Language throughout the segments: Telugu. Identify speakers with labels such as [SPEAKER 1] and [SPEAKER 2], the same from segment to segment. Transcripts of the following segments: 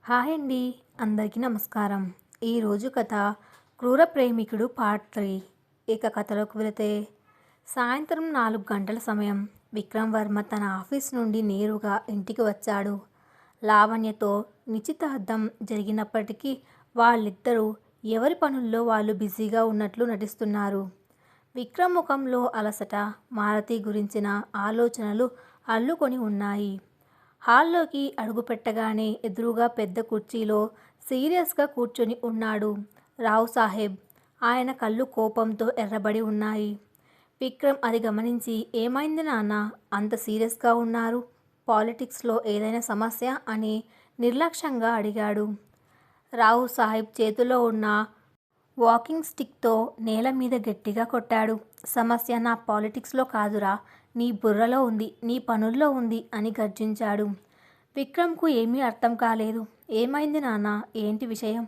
[SPEAKER 1] హాయ్ అండి. అందరికీ నమస్కారం. ఈరోజు కథ 'క్రూర ప్రేమికుడు పార్ట్ 3'. ఇక కథలోకి వెళితే, సాయంత్రం 4 గంటల సమయం. విక్రమ్ వర్మ తన ఆఫీస్ నుండి నేరుగా ఇంటికి వచ్చాడు. లావణ్యతో నిశ్చితార్థం జరిగినప్పటికీ వాళ్ళిద్దరూ ఎవరి పనుల్లో వాళ్ళు బిజీగా ఉన్నట్లు నటిస్తున్నారు. విక్రమ్ ముఖంలో అలసట, మాలతి గురించిన ఆలోచనలు అల్లుకొని ఉన్నాయి. హాల్లోకి అడుగుపెట్టగానే ఎదురుగా పెద్ద కుర్చీలో సీరియస్గా కూర్చొని ఉన్నాడు రావు సాహెబ్. ఆయన కళ్ళు కోపంతో ఎర్రబడి ఉన్నాయి. విక్రమ్ అది గమనించి, ఏమైంది నాన్న, అంత సీరియస్గా ఉన్నారు? పాలిటిక్స్లో ఏదైనా సమస్య అని నిర్లక్ష్యంగా అడిగాడు. రావు సాహెబ్ చేతిలో ఉన్న వాకింగ్ స్టిక్తో నేల మీద గట్టిగా కొట్టాడు. సమస్య నా పాలిటిక్స్లో కాదురా, నీ బుర్రలో ఉంది, నీ పనుల్లో ఉంది అని గర్జించాడు. విక్రమ్కు ఏమీ అర్థం కాలేదు. ఏమైంది నాన్న, ఏంటి విషయం?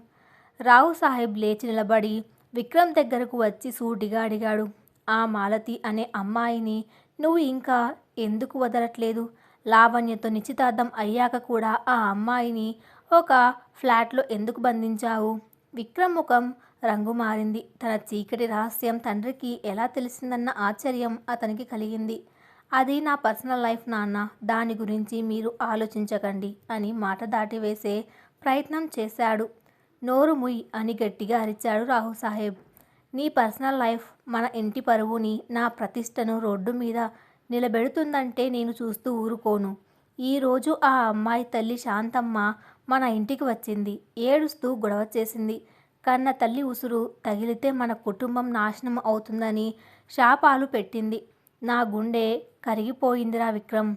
[SPEAKER 1] రావు సాహెబ్ లేచి నిలబడి విక్రమ్ దగ్గరకు వచ్చి సూటిగా అడిగాడు. ఆ మాలతి అనే అమ్మాయిని నువ్వు ఇంకా ఎందుకు వదలట్లేదు? లావణ్యతో నిశ్చితార్థం అయ్యాక కూడా ఆ అమ్మాయిని ఒక ఫ్లాట్లో ఎందుకు బంధించావు? విక్రమ్ ముఖం రంగు మారింది. తన చీకటి రహస్యం తండ్రికి ఎలా తెలిసిందన్న ఆశ్చర్యం అతనికి కలిగింది. అది నా పర్సనల్ లైఫ్ నాన్న, దాని గురించి మీరు ఆలోచించకండి అని మాట దాటివేసే ప్రయత్నం చేశాడు. నోరు ముయ్ అని గట్టిగా అరిచాడు రావు సాహెబ్. నీ పర్సనల్ లైఫ్ మన ఇంటి పరువుని, నా ప్రతిష్టను రోడ్డు మీద నిలబెడుతుందంటే నేను చూస్తూ ఊరుకోను. ఈరోజు ఆ అమ్మాయి తల్లి శాంతమ్మ మన ఇంటికి వచ్చింది. ఏడుస్తూ గొడవ చేసింది. కన్న తల్లి ఉసురు తగిలితే మన కుటుంబం నాశనం అవుతుందని శాపాలు పెట్టింది. నా గుండె కరిగిపోయిందిరా విక్రమ్.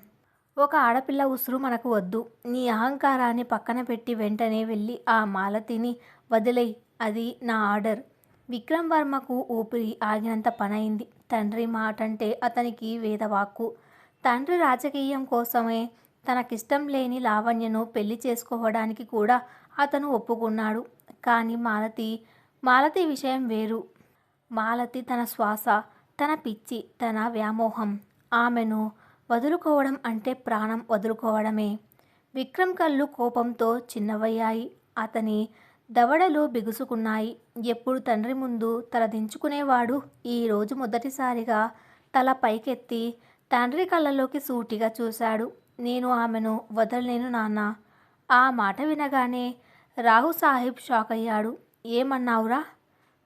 [SPEAKER 1] ఒక ఆడపిల్ల ఉసురు మనకు వద్దు. నీ అహంకారాన్ని పక్కన పెట్టి వెంటనే వెళ్ళి ఆ మాలతిని వదిలేయ్. అది నా ఆర్డర్. విక్రమ్ వర్మకు ఊపిరి ఆగినంత పనైంది. తండ్రి మాటంటే అతనికి వేదవాక్కు. తండ్రి రాజకీయం కోసమే తనకిష్టం లేని లావణ్యను పెళ్లి చేసుకోవడానికి కూడా అతను ఒప్పుకున్నాడు. కానీ మాలతి విషయం వేరు. మాలతి తన శ్వాస, తన పిచ్చి, తన వ్యామోహం. ఆమెను వదులుకోవడం అంటే ప్రాణం వదులుకోవడమే. విక్రమ్ కళ్ళు కోపంతో చిన్నవయ్యాయి. అతని దవడలు బిగుసుకున్నాయి. ఎప్పుడు తండ్రి ముందు తల దించుకునేవాడు. ఈరోజు మొదటిసారిగా తల పైకెత్తి తండ్రి కళ్ళలోకి సూటిగా చూశాడు. నేను ఆమెను వదలలేను నాన్న. ఆ మాట వినగానే రావు సాహెబ్ షాక్ అయ్యాడు. ఏమన్నావురా?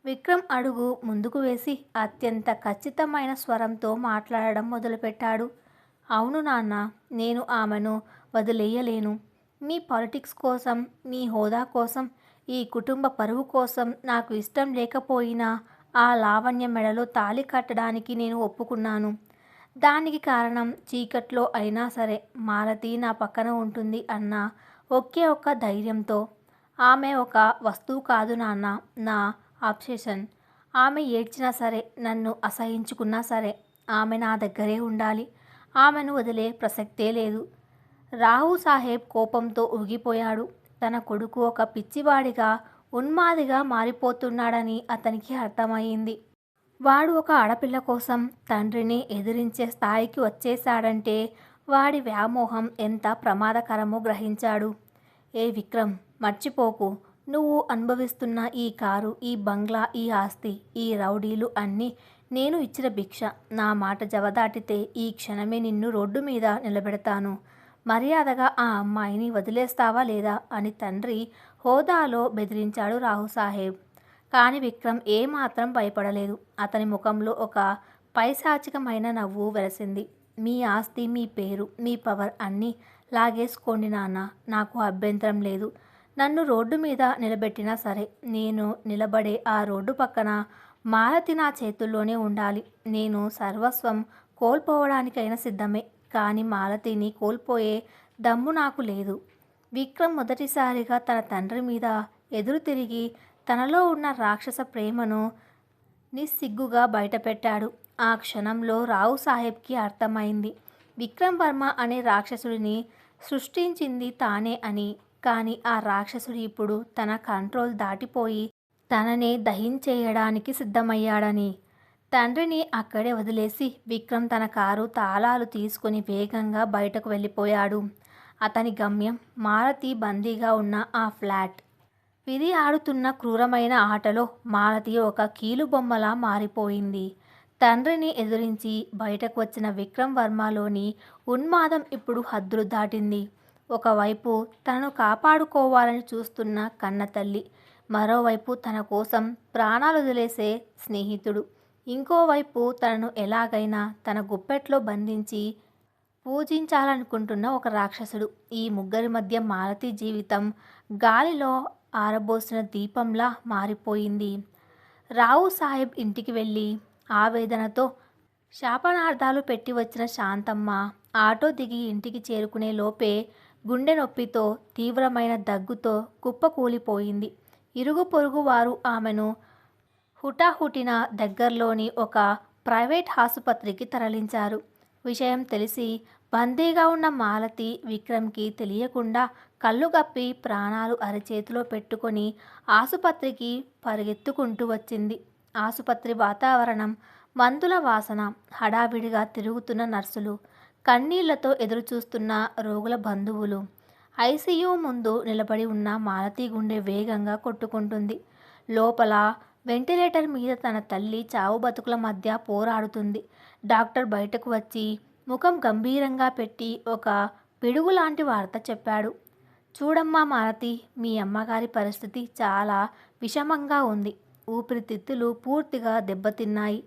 [SPEAKER 1] విక్రమ్ అడుగు ముందుకు వేసి అత్యంత ఖచ్చితమైన స్వరంతో మాట్లాడడం మొదలుపెట్టాడు. అవును నాన్న, నేను ఆమెను వదిలేయలేను. మీ పాలిటిక్స్ కోసం, మీ హోదా కోసం, ఈ కుటుంబ పరువు కోసం నాకు ఇష్టం లేకపోయినా ఆ లావణ్య మెడలో తాళి కట్టడానికి నేను ఒప్పుకున్నాను. దానికి కారణం చీకట్లో అయినా సరే మాలతి నా పక్కన ఉంటుంది అన్న ఒకే ఒక్క ధైర్యంతో. ఆమె ఒక వస్తువు కాదు నాన్న, నా అబ్సెషన్. ఆమె ఏడ్చినా సరే, నన్ను అసహించుకున్నా సరే ఆమె నా దగ్గరే ఉండాలి. ఆమెను వదిలే ప్రసక్తే లేదు. రావు సాహెబ్ కోపంతో ఊగిపోయాడు. తన కొడుకు ఒక పిచ్చివాడిగా, ఉన్మాదిగా మారిపోతున్నాడని అతనికి అర్థమయ్యింది. వాడు ఒక ఆడపిల్ల కోసం తండ్రిని ఎదిరించే స్థాయికి వచ్చేశాడంటే వాడి వ్యామోహం ఎంత ప్రమాదకరమో గ్రహించాడు. ఏ విక్రమ్, మర్చిపోకు, నువ్వు అనుభవిస్తున్న ఈ కారు, ఈ బంగ్లా, ఈ ఆస్తి, ఈ రౌడీలు అన్నీ నేను ఇచ్చిన భిక్ష. నా మాట జవదాటితే ఈ క్షణమే నిన్ను రోడ్డు మీద నిలబెడతాను. మర్యాదగా ఆ అమ్మాయిని వదిలేస్తావా లేదా అని తండ్రి హోదాలో బెదిరించాడు రావు సాహెబ్. కానీ విక్రమ్ ఏమాత్రం భయపడలేదు. అతని ముఖంలో ఒక పైశాచికమైన నవ్వు వెలసింది. మీ ఆస్తి, మీ పేరు, మీ పవర్ అన్నీ లాగేసుకోండి నాన్న, నాకు అభ్యంతరం లేదు. నన్ను రోడ్డు మీద నిలబెట్టినా సరే, నేను నిలబడే ఆ రోడ్డు పక్కన మాలతి నా చేతుల్లోనే ఉండాలి. నేను సర్వస్వం కోల్పోవడానికైనా సిద్ధమే, కానీ మాలతిని కోల్పోయే దమ్ము నాకు లేదు. విక్రమ్ మొదటిసారిగా తన తండ్రి మీద ఎదురు తిరిగి తనలో ఉన్న రాక్షస ప్రేమను నిస్సిగ్గుగా బయటపెట్టాడు. ఆ క్షణంలో రావు సాహెబ్కి అర్థమైంది, విక్రమ్ వర్మ అనే రాక్షసుడిని సృష్టించింది తానే అని. కానీ ఆ రాక్షసుడు ఇప్పుడు తన కంట్రోల్ దాటిపోయి తననే దహించేయడానికి సిద్ధమయ్యాడని. తండ్రిని అక్కడే వదిలేసి విక్రమ్ తన కారు తాళాలు తీసుకుని వేగంగా బయటకు వెళ్ళిపోయాడు. అతని గమ్యం మాలతి బందీగా ఉన్న ఆ ఫ్లాట్. విధి ఆడుతున్న క్రూరమైన ఆటలో మాలతి ఒక కీలుబొమ్మలా మారిపోయింది. తండ్రిని ఎదిరించి బయటకు వచ్చిన విక్రమ్ వర్మలోని ఉన్మాదం ఇప్పుడు హద్దులు దాటింది. ఒకవైపు తనను కాపాడుకోవాలని చూస్తున్న కన్నతల్లి, మరోవైపు తన కోసం ప్రాణాలు వదిలేసే స్నేహితుడు, ఇంకోవైపు తనను ఎలాగైనా తన గుప్పెట్లో బంధించి పూజించాలనుకుంటున్న ఒక రాక్షసుడు. ఈ ముగ్గురి మధ్య మాలతి జీవితం గాలిలో ఆరబోసిన దీపంలా మారిపోయింది. రావు సాహెబ్ ఇంటికి వెళ్ళి ఆవేదనతో శాపనార్థాలు పెట్టి వచ్చిన శాంతమ్మ ఆటో దిగి ఇంటికి చేరుకునే లోపే గుండె నొప్పితో, తీవ్రమైన దగ్గుతో కుప్పకూలిపోయింది. ఇరుగు పొరుగు వారు ఆమెను హుటాహుటిన దగ్గరలోని ఒక ప్రైవేట్ ఆసుపత్రికి తరలించారు. విషయం తెలిసి బందీగా ఉన్న మాలతి విక్రమ్కి తెలియకుండా కళ్ళు గప్పి ప్రాణాలు అరచేతిలో పెట్టుకొని ఆసుపత్రికి పరిగెత్తుకుంటూ వచ్చింది. ఆసుపత్రి వాతావరణం, మందుల వాసన, హడావిడిగా తిరుగుతున్న నర్సులు, కన్నీళ్లతో ఎదురుచూస్తున్న రోగుల బంధువులు. ఐసీయూ ముందు నిలబడి ఉన్న మాలతి గుండె వేగంగా కొట్టుకుంటుంది. లోపల వెంటిలేటర్ మీద తన తల్లి చావు బతుకుల మధ్య పోరాడుతుంది. డాక్టర్ బయటకు వచ్చి ముఖం గంభీరంగా పెట్టి ఒక పిడుగులాంటి వార్త చెప్పాడు. చూడమ్మా మాలతి, మీ అమ్మగారి పరిస్థితి చాలా విషమంగా ఉంది. ఊపిరితిత్తులు పూర్తిగా దెబ్బతిన్నాయి.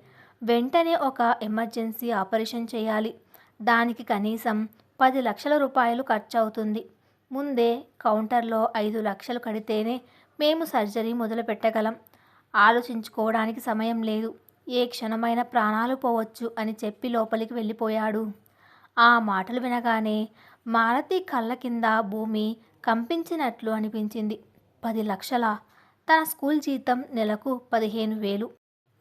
[SPEAKER 1] వెంటనే ఒక ఎమర్జెన్సీ ఆపరేషన్ చేయాలి. దానికి కనీసం 10 లక్షల రూపాయలు ఖర్చవుతుంది. ముందే కౌంటర్లో 5 లక్షలు కడితేనే మేము సర్జరీ మొదలు పెట్టగలం. ఆలోచించుకోవడానికి సమయం లేదు. ఏ క్షణమైన ప్రాణాలు పోవచ్చు అని చెప్పి లోపలికి వెళ్ళిపోయాడు. ఆ మాటలు వినగానే మాలతి కళ్ళ కింద భూమి కంపించినట్లు అనిపించింది. 10 లక్షలా? తన స్కూల్ జీతం నెలకు 15,000.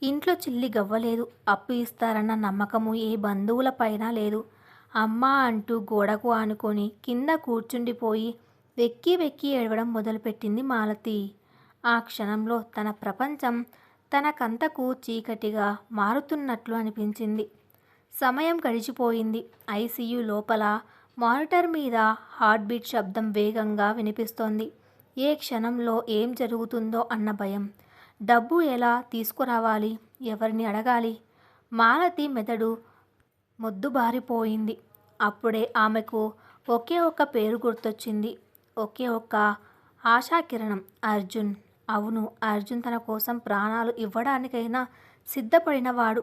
[SPEAKER 1] ఇంట్లో చిల్లి గవ్వలేదు. అప్పు ఇస్తారన్న నమ్మకము ఏ బంధువులపైన లేదు. అమ్మా అంటూ గోడకు ఆనుకొని కింద కూర్చుండిపోయి వెక్కి వెక్కి ఏడవడం మొదలుపెట్టింది మాలతి. ఆ క్షణంలో తన ప్రపంచం తనకంతకు చీకటిగా మారుతున్నట్లు అనిపించింది. సమయం గడిచిపోయింది. ఐసీయూ లోపల మానిటర్ మీద హార్ట్ బీట్ శబ్దం వేగంగా వినిపిస్తోంది. ఏ క్షణంలో ఏం జరుగుతుందో అన్న భయం. డబ్బు ఎలా తీసుకురావాలి? ఎవరిని అడగాలి? మాలతి మెదడు మొద్దుబారిపోయింది. అప్పుడే ఆమెకు ఒకే ఒక్క పేరు గుర్తొచ్చింది. ఒకే ఒక్క ఆశాకిరణం. అర్జున్. అవును, అర్జున్ తన కోసం ప్రాణాలు ఇవ్వడానికైనా సిద్ధపడినవాడు.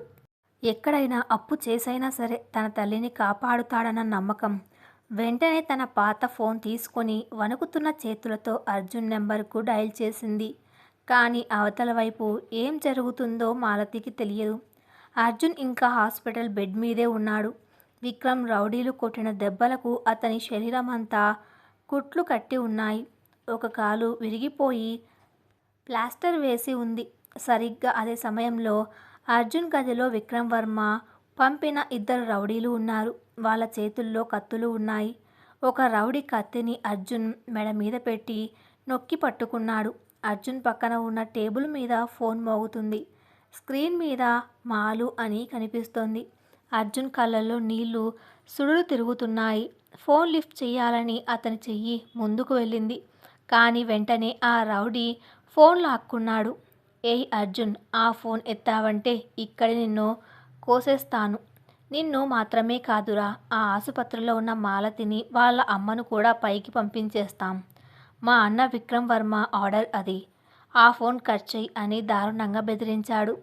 [SPEAKER 1] ఎక్కడైనా అప్పు చేసైనా సరే తన తల్లిని కాపాడుతాడన్న నమ్మకం. వెంటనే తన పాత ఫోన్ తీసుకొని వణుకుతున్న చేతులతో అర్జున్ నెంబర్కు డయల్ చేసింది. కానీ అవతల వైపు ఏం జరుగుతుందో మాలతికి తెలియదు. అర్జున్ ఇంకా హాస్పిటల్ బెడ్ మీదే ఉన్నాడు. విక్రమ్ రౌడీలు కొట్టిన దెబ్బలకు అతని శరీరం అంతా కుట్లు కట్టి ఉన్నాయి. ఒక కాలు విరిగిపోయి ప్లాస్టర్ వేసి ఉంది. సరిగ్గా అదే సమయంలో అర్జున్ గదిలో విక్రమ్ వర్మ పంపిన 2 రౌడీలు ఉన్నారు. వాళ్ళ చేతుల్లో కత్తులు ఉన్నాయి. ఒక రౌడీ కత్తిని అర్జున్ మెడ మీద పెట్టి నొక్కి పట్టుకున్నాడు. అర్జున్ పక్కన ఉన్న టేబుల్ మీద ఫోన్ మోగుతుంది. స్క్రీన్ మీద మాలు అని కనిపిస్తోంది. అర్జున్ కళ్ళల్లో నీళ్లు సుడులు తిరుగుతున్నాయి. ఫోన్ లిఫ్ట్ చేయాలని అతని చెయ్యి ముందుకు వెళ్ళింది. కానీ వెంటనే ఆ రౌడీ ఫోన్ లాక్కున్నాడు. ఏయ్ అర్జున్, ఆ ఫోన్ ఎత్తావంటే ఇక్కడే నిన్ను కోసేస్తాను. నిన్ను మాత్రమే కాదురా, ఆ ఆసుపత్రిలో ఉన్న మాలతిని, వాళ్ళ అమ్మను కూడా పైకి పంపించేస్తాం. మా అన్న విక్రమ్ వర్మ ఆర్డర్ అది. ఆ ఫోన్ కట్ చెయ్యి అని దారుణంగా బెదిరించాడు.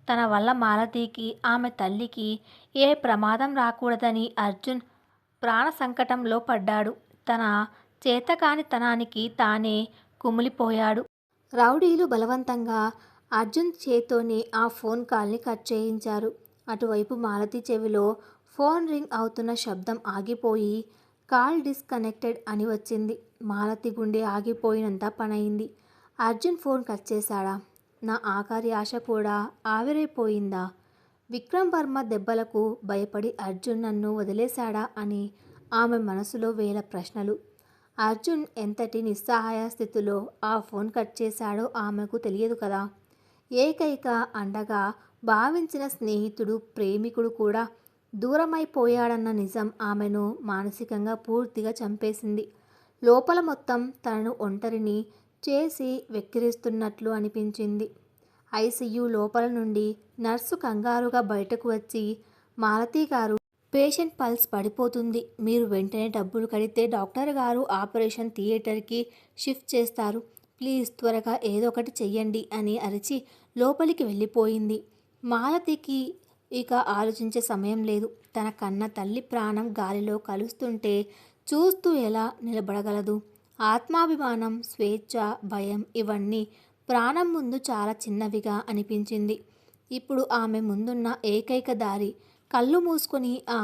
[SPEAKER 1] తన వల్ల మాలతికి, ఆమె తల్లికి ఏ ప్రమాదం రాకూడదని అర్జున్ ప్రాణ సంకటంలో పడ్డాడు. తన చేతకానితనానికి తానే కుమిలిపోయాడు. రౌడీలు బలవంతంగా అర్జున్ చేత్తోనే ఆ ఫోన్ కాల్ని కట్ చేయించారు. అటువైపు మాలతి చెవిలో ఫోన్ రింగ్ అవుతున్న శబ్దం ఆగిపోయి కాల్ డిస్కనెక్టెడ్ అని వచ్చింది. మాలతి గుండె ఆగిపోయినంత పనయింది. అర్జున్ ఫోన్ కట్ చేశాడా? నా ఆఖరి ఆశ కూడా ఆవిరైపోయిందా? విక్రమ్ వర్మ దెబ్బలకు భయపడి అర్జున్ నన్ను వదిలేశాడా అని ఆమె మనసులో వేల ప్రశ్నలు. అర్జున్ ఎంతటి నిస్సహాయ స్థితిలో ఆ ఫోన్ కట్ చేశాడో ఆమెకు తెలియదు కదా. ఏకైక అండగా భావించిన స్నేహితుడు, ప్రేమికుడు కూడా దూరమైపోయాడన్న నిజం ఆమెను మానసికంగా పూర్తిగా చంపేసింది. లోపల మొత్తం తనను ఒంటరిని చేసి వెక్కిరిస్తున్నట్లు అనిపించింది. ఐసీయూ లోపల నుండి నర్సు కంగారుగా బయటకు వచ్చి, మాలతి గారు, పేషెంట్ పల్స్ పడిపోతుంది. మీరు వెంటనే డబ్బులు కడితే డాక్టర్ గారు ఆపరేషన్ థియేటర్కి షిఫ్ట్ చేస్తారు. ప్లీజ్ త్వరగా ఏదో ఒకటి చెయ్యండి అని అరిచి లోపలికి వెళ్ళిపోయింది. మాలతికి ఇక ఆలోచించే సమయం లేదు. తన కన్న తల్లి ప్రాణం గాలిలో కలుస్తుంటే చూస్తూ ఎలా నిలబడగలదు? ఆత్మాభిమానం, స్వేచ్ఛ, భయం ఇవన్నీ ప్రాణం ముందు చాలా చిన్నవిగా అనిపించింది. ఇప్పుడు ఆమె ముందున్న ఏకైక దారి కళ్ళు మూసుకొని ఆ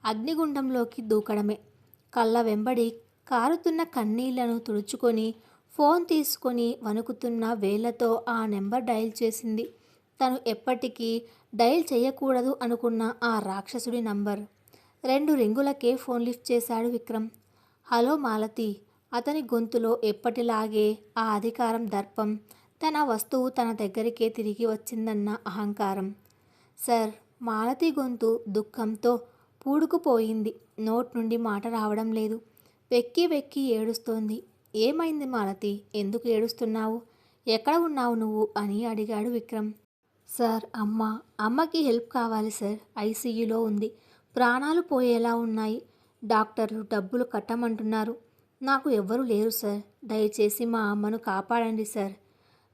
[SPEAKER 1] అగ్నిగుండంలోకి దూకడమే. కళ్ళ వెంబడి కారుతున్న కన్నీళ్లను తుడుచుకొని ఫోన్ తీసుకొని వణుకుతున్న వేళ్లతో ఆ నెంబర్ డయల్ చేసింది. తను ఎప్పటికీ డయల్ చేయకూడదు అనుకున్న ఆ రాక్షసుడి నంబర్. 2 రింగులకే ఫోన్ లిఫ్ట్ చేశాడు విక్రమ్. హలో మాలతి. అతని గొంతులో ఎప్పటిలాగే ఆ అధికారం, దర్పం. తన వస్తువు తన దగ్గరికే తిరిగి వచ్చిందన్న అహంకారం. సార్. మాలతి గొంతు దుఃఖంతో పూడుకుపోయింది. నోట్ నుండి మాట రావడం లేదు. వెక్కి వెక్కి ఏడుస్తోంది. ఏమైంది మాలతి? ఎందుకు ఏడుస్తున్నావు? ఎక్కడ ఉన్నావు నువ్వు అని అడిగాడు విక్రమ్. సార్, అమ్మకి హెల్ప్ కావాలి సార్. ఐసీయూలో ఉంది. ప్రాణాలు పోయేలా ఉన్నాయి. డాక్టర్లు డబ్బులు కట్టమంటున్నారు. నాకు ఎవ్వరూ లేరు సార్. దయచేసి మా అమ్మను కాపాడండి సార్.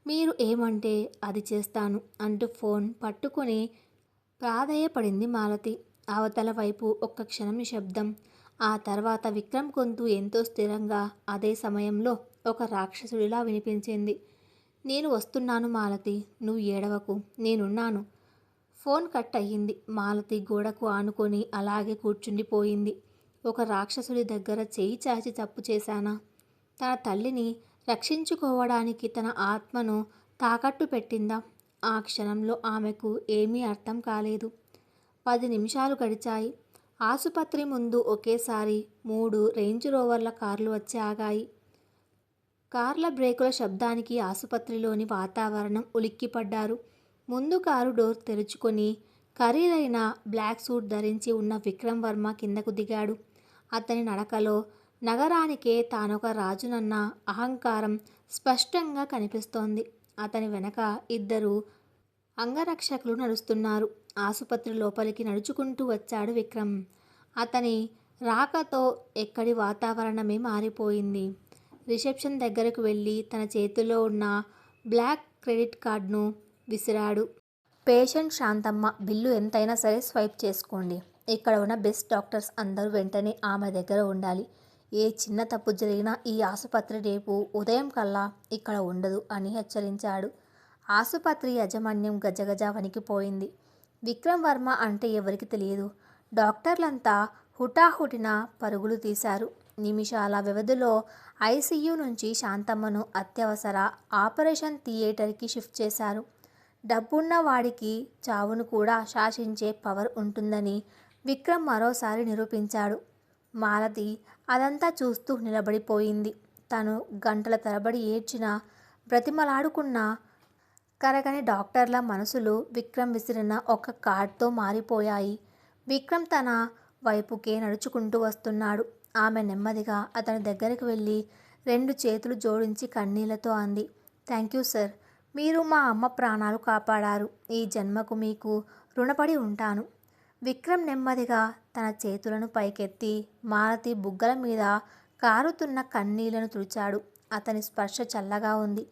[SPEAKER 1] మీరు ఏమంటే అది చేస్తాను అంటూ ఫోన్ పట్టుకొని ప్రాధేయపడింది మాలతి. అవతల వైపు ఒక్క క్షణం నిశ్శబ్దం. ఆ తర్వాత విక్రమ్ గొంతు ఎంతో స్థిరంగా, అదే సమయంలో ఒక రాక్షసుడిలా వినిపించింది. నేను వస్తున్నాను మాలతి. నువ్వు ఏడవకు. నేనున్నాను. ఫోన్ కట్ అయ్యింది. మాలతి గోడకు ఆనుకొని అలాగే కూర్చుండిపోయింది. ఒక రాక్షసుడి దగ్గర చేయి చాచి తప్పు చేశానా? తన తల్లిని రక్షించుకోవడానికి తన ఆత్మను తాకట్టు పెట్టిందా? ఆ క్షణంలో ఆమెకు ఏమీ అర్థం కాలేదు. 10 నిమిషాలు గడిచాయి. ఆసుపత్రి ముందు ఒకేసారి 3 రేంజ్ రోవర్ల కార్లు వచ్చి ఆగాయి. కార్ల బ్రేకుల శబ్దానికి ఆసుపత్రిలోని వాతావరణం ఉలిక్కిపడ్డారు. ముందు కారు డోర్ తెరుచుకొని ఖరీదైన బ్లాక్ సూట్ ధరించి ఉన్న విక్రమ్ వర్మ కిందకు దిగాడు. అతని నడకలో నగరానికే తానొక రాజునన్న అహంకారం స్పష్టంగా కనిపిస్తోంది. అతని వెనక 2 అంగరక్షకులు నడుస్తున్నారు. ఆసుపత్రి లోపలికి నడుచుకుంటూ వచ్చాడు విక్రమ్. అతని రాకతో ఎక్కడి వాతావరణమే మారిపోయింది. రిసెప్షన్ దగ్గరకు వెళ్ళి తన చేతిలో ఉన్న బ్లాక్ క్రెడిట్ కార్డును విసిరాడు. పేషెంట్ శాంతమ్మ. బిల్లు ఎంతైనా సరే స్వైప్ చేసుకోండి. ఇక్కడ ఉన్న బెస్ట్ డాక్టర్స్ అందరూ వెంటనే ఆమె దగ్గర ఉండాలి. ఏ చిన్న తప్పు జరిగినా ఈ ఆసుపత్రి రేపు ఉదయం కల్లా ఇక్కడ ఉండదు అని హెచ్చరించాడు. ఆసుపత్రి యాజమాన్యం గజగజ వణికిపోయింది. విక్రమ్ వర్మ అంటే ఎవరికి తెలియదు. డాక్టర్లంతా హుటాహుటిన పరుగులు తీశారు. నిమిషాల వ్యవధిలో ఐసీయూ నుంచి శాంతమ్మను అత్యవసర ఆపరేషన్ థియేటర్కి షిఫ్ట్ చేశారు. డబ్బున్న వాడికి చావును కూడా శాసించే పవర్ ఉంటుందని విక్రమ్ మరోసారి నిరూపించాడు. మాలతి అదంతా చూస్తూ నిలబడిపోయింది. తను గంటల తరబడి ఏడ్చినా, బ్రతిమలాడుకున్నా కరగని డాక్టర్ల మనసులు విక్రమ్ విసిరిన ఒక కార్డ్తో మారిపోయాయి. విక్రమ్ తన వైపుకే నడుచుకుంటూ వస్తున్నాడు. ఆమె నెమ్మదిగా అతని దగ్గరికి వెళ్ళి 2 చేతులు జోడించి కన్నీళ్లతో అంది. Thank you sir. మీరు మా అమ్మ ప్రాణాలు కాపాడారు. ఈ జన్మకు మీకు రుణపడి ఉంటాను. విక్రమ్ నెమ్మదిగా తన చేతులను పైకెత్తి మాలతి బుగ్గల మీద కారుతున్న కన్నీళ్లను తుడిచాడు. అతని స్పర్శ చల్లగా ఉంది.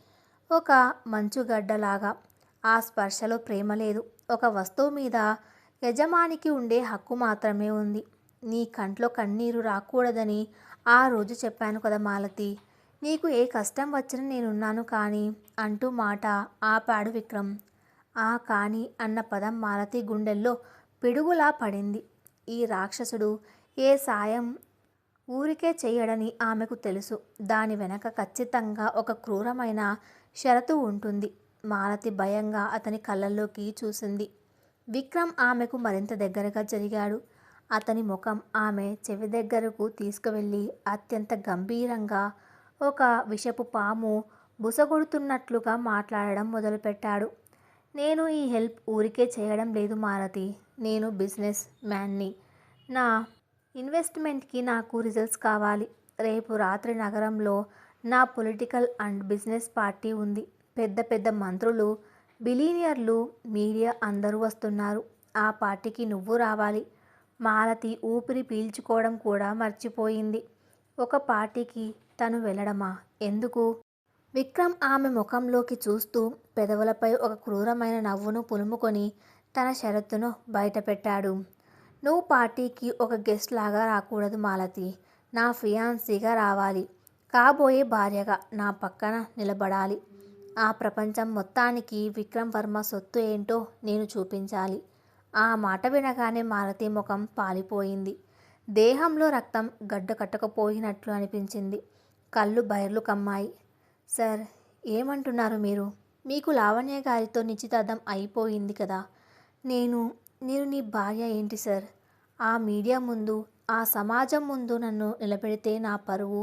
[SPEAKER 1] ఒక మంచుగడ్డలాగా. ఆ స్పర్శలో ప్రేమ లేదు. ఒక వస్తువు మీద యజమానికి ఉండే హక్కు మాత్రమే ఉంది. నీ కంట్లో కన్నీరు రాకూడదని ఆ రోజు చెప్పాను కదా మాలతి. నీకు ఏ కష్టం వచ్చినా నేనున్నాను కానీ అంటూ మాట ఆపాడు విక్రమ్. ఆ కానీ అన్న పదం మాలతి గుండెల్లో పిడుగులా పడింది. ఈ రాక్షసుడు ఏ సాయం ఊరికే చెయ్యడని ఆమెకు తెలుసు. దాని వెనక ఖచ్చితంగా ఒక క్రూరమైన షరతు ఉంటుంది. మాలతి భయంగా అతని కళ్ళల్లోకి చూసింది. విక్రమ్ ఆమెకు మరింత దగ్గరగా జరిగాడు. అతని ముఖం ఆమె చెవి దగ్గరకు తీసుకువెళ్ళి అత్యంత గంభీరంగా, ఒక విషపు పాము బుసగొడుతున్నట్లుగా మాట్లాడడం మొదలుపెట్టాడు. నేను ఈ హెల్ప్ ఊరికే చేయడం లేదు మాలతి. నేను బిజినెస్ మ్యాన్ని. నా ఇన్వెస్ట్మెంట్కి నాకు రిజల్ట్స్ కావాలి. రేపు రాత్రి నగరంలో నా పొలిటికల్ అండ్ బిజినెస్ పార్టీ ఉంది. పెద్ద పెద్ద మంత్రులు, బిలీనియర్లు, మీడియా అందరూ వస్తున్నారు. ఆ పార్టీకి నువ్వు రావాలి. మాలతి ఊపిరి పీల్చుకోవడం కూడా మర్చిపోయింది. ఒక పార్టీకి తను వెళ్ళడమా? ఎందుకు? విక్రమ్ ఆమె ముఖంలోకి చూస్తూ పెదవులపై ఒక క్రూరమైన నవ్వును పులుముకొని తన షరతును బయటపెట్టాడు. నువ్వు పార్టీకి ఒక గెస్ట్ లాగా రాకూడదు మాలతి. నా ఫియాన్సీగా రావాలి. కాబోయే భార్యగా నా పక్కన నిలబడాలి. ఆ ప్రపంచం మొత్తానికి విక్రమ్ వర్మ సొత్తు ఏంటో నేను చూపించాలి. ఆ మాట వినగానే మాలతి ముఖం పాలిపోయింది. దేహంలో రక్తం గడ్డ కట్టకపోయినట్లు అనిపించింది. కళ్ళు బైర్లు కమ్మాయి. సార్, ఏమంటున్నారు మీరు? మీకు లావణ్య గారితో నిశ్చితార్థం అయిపోయింది కదా. నేను నేను నీ భార్య ఏంటి సార్? ఆ మీడియా ముందు, ఆ సమాజం ముందు నన్ను నిలబెడితే నా పరువు,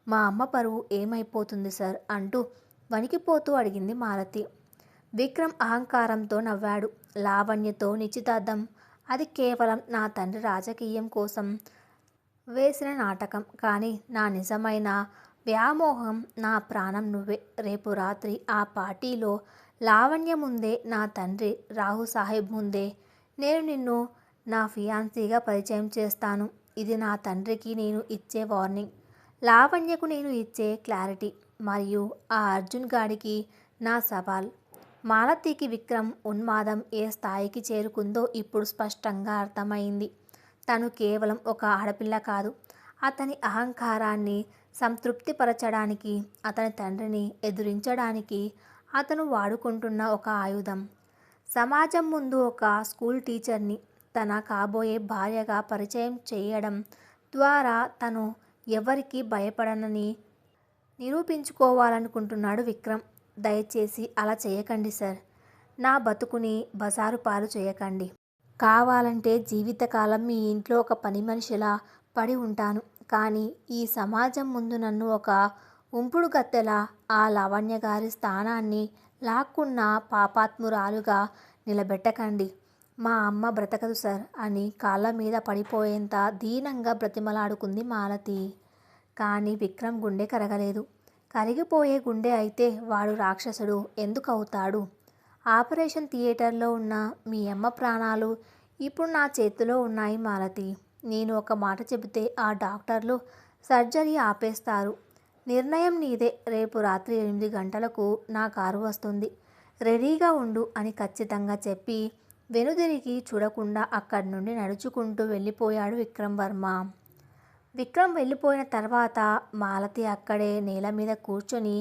[SPEAKER 1] మా అమ్మ పరువు ఏమైపోతుంది సార్ అంటూ వణికిపోతూ అడిగింది మాలతి. విక్రమ్ అహంకారంతో నవ్వాడు. లావణ్యతో నిశ్చితార్థం? అది కేవలం నా తండ్రి రాజకీయం కోసం వేసిన నాటకం. కానీ నా నిజమైన వ్యామోహం, నా ప్రాణం నువ్వే. రేపు రాత్రి ఆ పార్టీలో లావణ్య ముందే, నా తండ్రి రాహు సాహెబ్ ముందే నేను నిన్ను నా ఫియాన్సీగా పరిచయం చేస్తాను. ఇది నా తండ్రికి నేను ఇచ్చే వార్నింగ్, లావణ్యకు నేను ఇచ్చే క్లారిటీ, మరియు ఆ అర్జున్ గాడికి నా సవాల్. మాలతికి విక్రమ్ ఉన్మాదం ఏ స్థాయికి చేరుకుందో ఇప్పుడు స్పష్టంగా అర్థమైంది. తను కేవలం ఒక ఆడపిల్ల కాదు. అతని అహంకారాన్ని సంతృప్తిపరచడానికి, అతని తండ్రిని ఎదిరించడానికి అతను వాడుకుంటున్న ఒక ఆయుధం. సమాజం ముందు ఒక స్కూల్ టీచర్ని తన కాబోయే భార్యగా పరిచయం చేయడం ద్వారా తను ఎవరికి భయపడనని నిరూపించుకోవాలనుకుంటున్నాడు విక్రమ్. దయచేసి అలా చేయకండి సార్. నా బతుకుని బజారు పాలు చేయకండి. కావాలంటే జీవితకాలం మీ ఇంట్లో ఒక పని మనిషిలా పడి ఉంటాను. కానీ ఈ సమాజం ముందు నన్ను ఒక ఉంపుడు గత్తెలా, ఆ లావణ్య గారి స్థానాన్ని లాక్కున్న పాపాత్మురాలుగా నిలబెట్టకండి. మా అమ్మ బ్రతకదు సార్ అని కాళ్ళ మీద పడిపోయేంత దీనంగా బ్రతిమలాడుకుంది మాలతి. కానీ విక్రమ్ గుండె కరగలేదు. కరిగిపోయే గుండె అయితే వాడు రాక్షసుడు ఎందుకు అవుతాడు? ఆపరేషన్ థియేటర్లో ఉన్న మీ అమ్మ ప్రాణాలు ఇప్పుడు నా చేతిలో ఉన్నాయి మాలతి. నేను ఒక మాట చెబితే ఆ డాక్టర్లు సర్జరీ ఆపేస్తారు. నిర్ణయం నీదే. రేపు రాత్రి 8 గంటలకు నా కారు వస్తుంది. రెడీగా ఉండు అని ఖచ్చితంగా చెప్పి వెనుదిరిగి చూడకుండా అక్కడి నుండి నడుచుకుంటూ వెళ్ళిపోయాడు విక్రమ్ వర్మ. విక్రమ్ వెళ్ళిపోయిన తర్వాత మాలతి అక్కడే నేల మీద కూర్చొని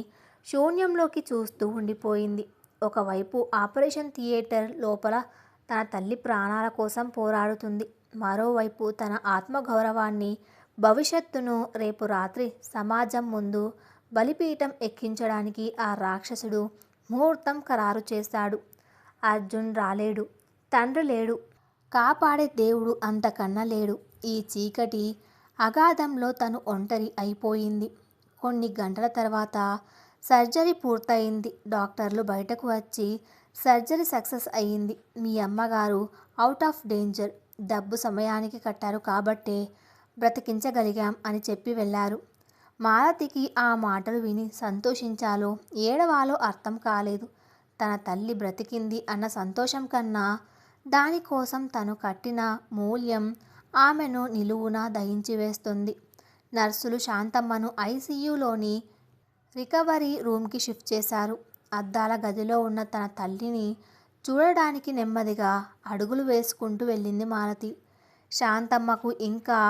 [SPEAKER 1] శూన్యంలోకి చూస్తూ ఉండిపోయింది. ఒకవైపు ఆపరేషన్ థియేటర్ లోపల తన తల్లి ప్రాణాల కోసం పోరాడుతుంది. మరోవైపు తన ఆత్మగౌరవాన్ని, భవిష్యత్తును రేపు రాత్రి సమాజం ముందు బలిపీఠం ఎక్కించడానికి ఆ రాక్షసుడు ముహూర్తం ఖరారు చేశాడు. అర్జున్ రాలేడు, తండ్రి లేడు, కాపాడే దేవుడు అంతకన్నా లేడు. ఈ చీకటి అగాధంలో తను ఒంటరి అయిపోయింది. కొన్ని గంటల తర్వాత సర్జరీ పూర్తయింది. డాక్టర్లు బయటకు వచ్చి సర్జరీ సక్సెస్ అయ్యింది. మీ అమ్మగారు అవుట్ ఆఫ్ డేంజర్. డబ్బు సమయానికి కట్టారు కాబట్టే బ్రతికించగలిగాం అని చెప్పి వెళ్ళారు. మాలతికి ఆ మాటలు విని సంతోషించాలో ఏడవాలో అర్థం కాలేదు. తన తల్లి బ్రతికింది అన్న సంతోషం కన్నా దానికోసం తను కట్టిన మూల్యం ఆమెను నిలువునా దహించి వేస్తుంది. నర్సులు శాంతమ్మను ఐసీయూలోని రికవరీ రూమ్కి షిఫ్ట్ చేశారు. అద్దాల గదిలో ఉన్న తన తల్లిని చూడడానికి నెమ్మదిగా అడుగులు వేసుకుంటూ వెళ్ళింది మాలతి. శాంతమ్మకు ఇంకా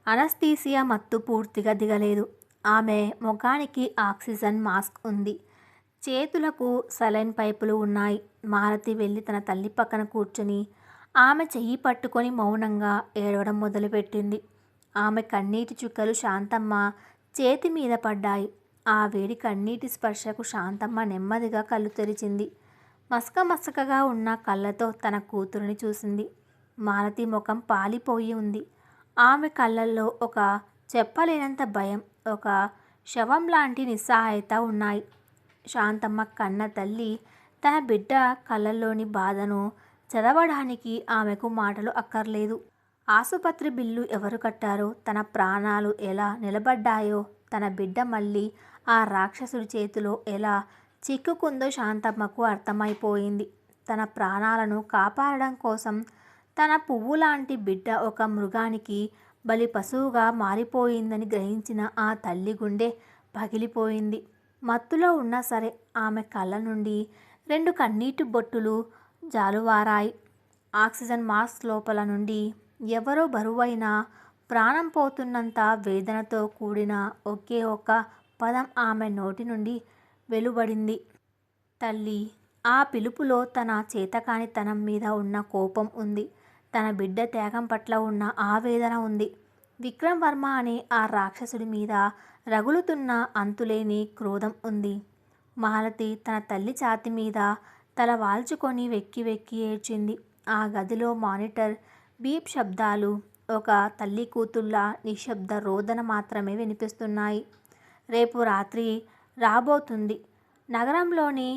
[SPEAKER 1] అనస్థీసియా మత్తు పూర్తిగా దిగలేదు. ఆమె ముఖానికి ఆక్సిజన్ మాస్క్ ఉంది. చేతులకు సలైన్ పైపులు ఉన్నాయి. మాలతి వెళ్ళి తన తల్లి పక్కన కూర్చొని ఆమె చెయ్యి పట్టుకొని మౌనంగా ఏడవడం మొదలుపెట్టింది. ఆమె కన్నీటి చుక్కలు శాంతమ్మ చేతి మీద పడ్డాయి. ఆ వేడి కన్నీటి స్పర్శకు శాంతమ్మ నెమ్మదిగా కళ్ళు తెరిచింది. మసకగా ఉన్న కళ్ళతో తన కూతురుని చూసింది. మాలతి ముఖం పాలిపోయి ఉంది. ఆమె కళ్ళల్లో ఒక చెప్పలేనంత భయం, ఒక శవం లాంటి నిస్సహాయత ఉన్నాయి. శాంతమ్మ కన్న తల్లి తన బిడ్డ కళ్ళల్లోని బాధను చదవడానికి ఆమెకు మాటలు అక్కర్లేదు. ఆసుపత్రి బిల్లు ఎవరు కట్టారో, తన ప్రాణాలు ఎలా నిలబడ్డాయో, తన బిడ్డ మళ్ళీ ఆ రాక్షసుడి చేతిలో ఎలా చిక్కుకుందో శాంతమ్మకు అర్థమైపోయింది. తన ప్రాణాలను కాపాడడం కోసం తన పువ్వులాంటి బిడ్డ ఒక మృగానికి బలి పశువుగా మారిపోయిందని గ్రహించిన ఆ తల్లి గుండె పగిలిపోయింది. మత్తులో ఉన్నా సరే ఆమె కళ్ళ నుండి 2 కన్నీటి బొట్టులు జాలువారాయి. ఆక్సిజన్ మాస్క్ లోపల నుండి ఎవరో బరువైన, ప్రాణం పోతున్నంత వేదనతో కూడిన ఒకే ఒక్క పదం ఆమె నోటి నుండి వెలువడింది. తల్లి. ఆ పిలుపులో తన చేతకానితనం మీద ఉన్న కోపం ఉంది. తన బిడ్డ త్యాగం పట్ల ఉన్న ఆవేదన ఉంది. విక్రమ్ వర్మ అనే ఆ రాక్షసుడి మీద రగులుతున్న అంతులేని క్రోధం ఉంది. మాలతి తన తల్లి ఛాతీ మీద తల వాల్చుకొని వెక్కి వెక్కి ఏడ్చింది. ఆ గదిలో మానిటర్ బీప్ శబ్దాలు, ఒక తల్లి కూతుళ్ళ నిశ్శబ్ద రోదన మాత్రమే వినిపిస్తున్నాయి. రేపు రాత్రి రాబోతుంది. నగరంలోని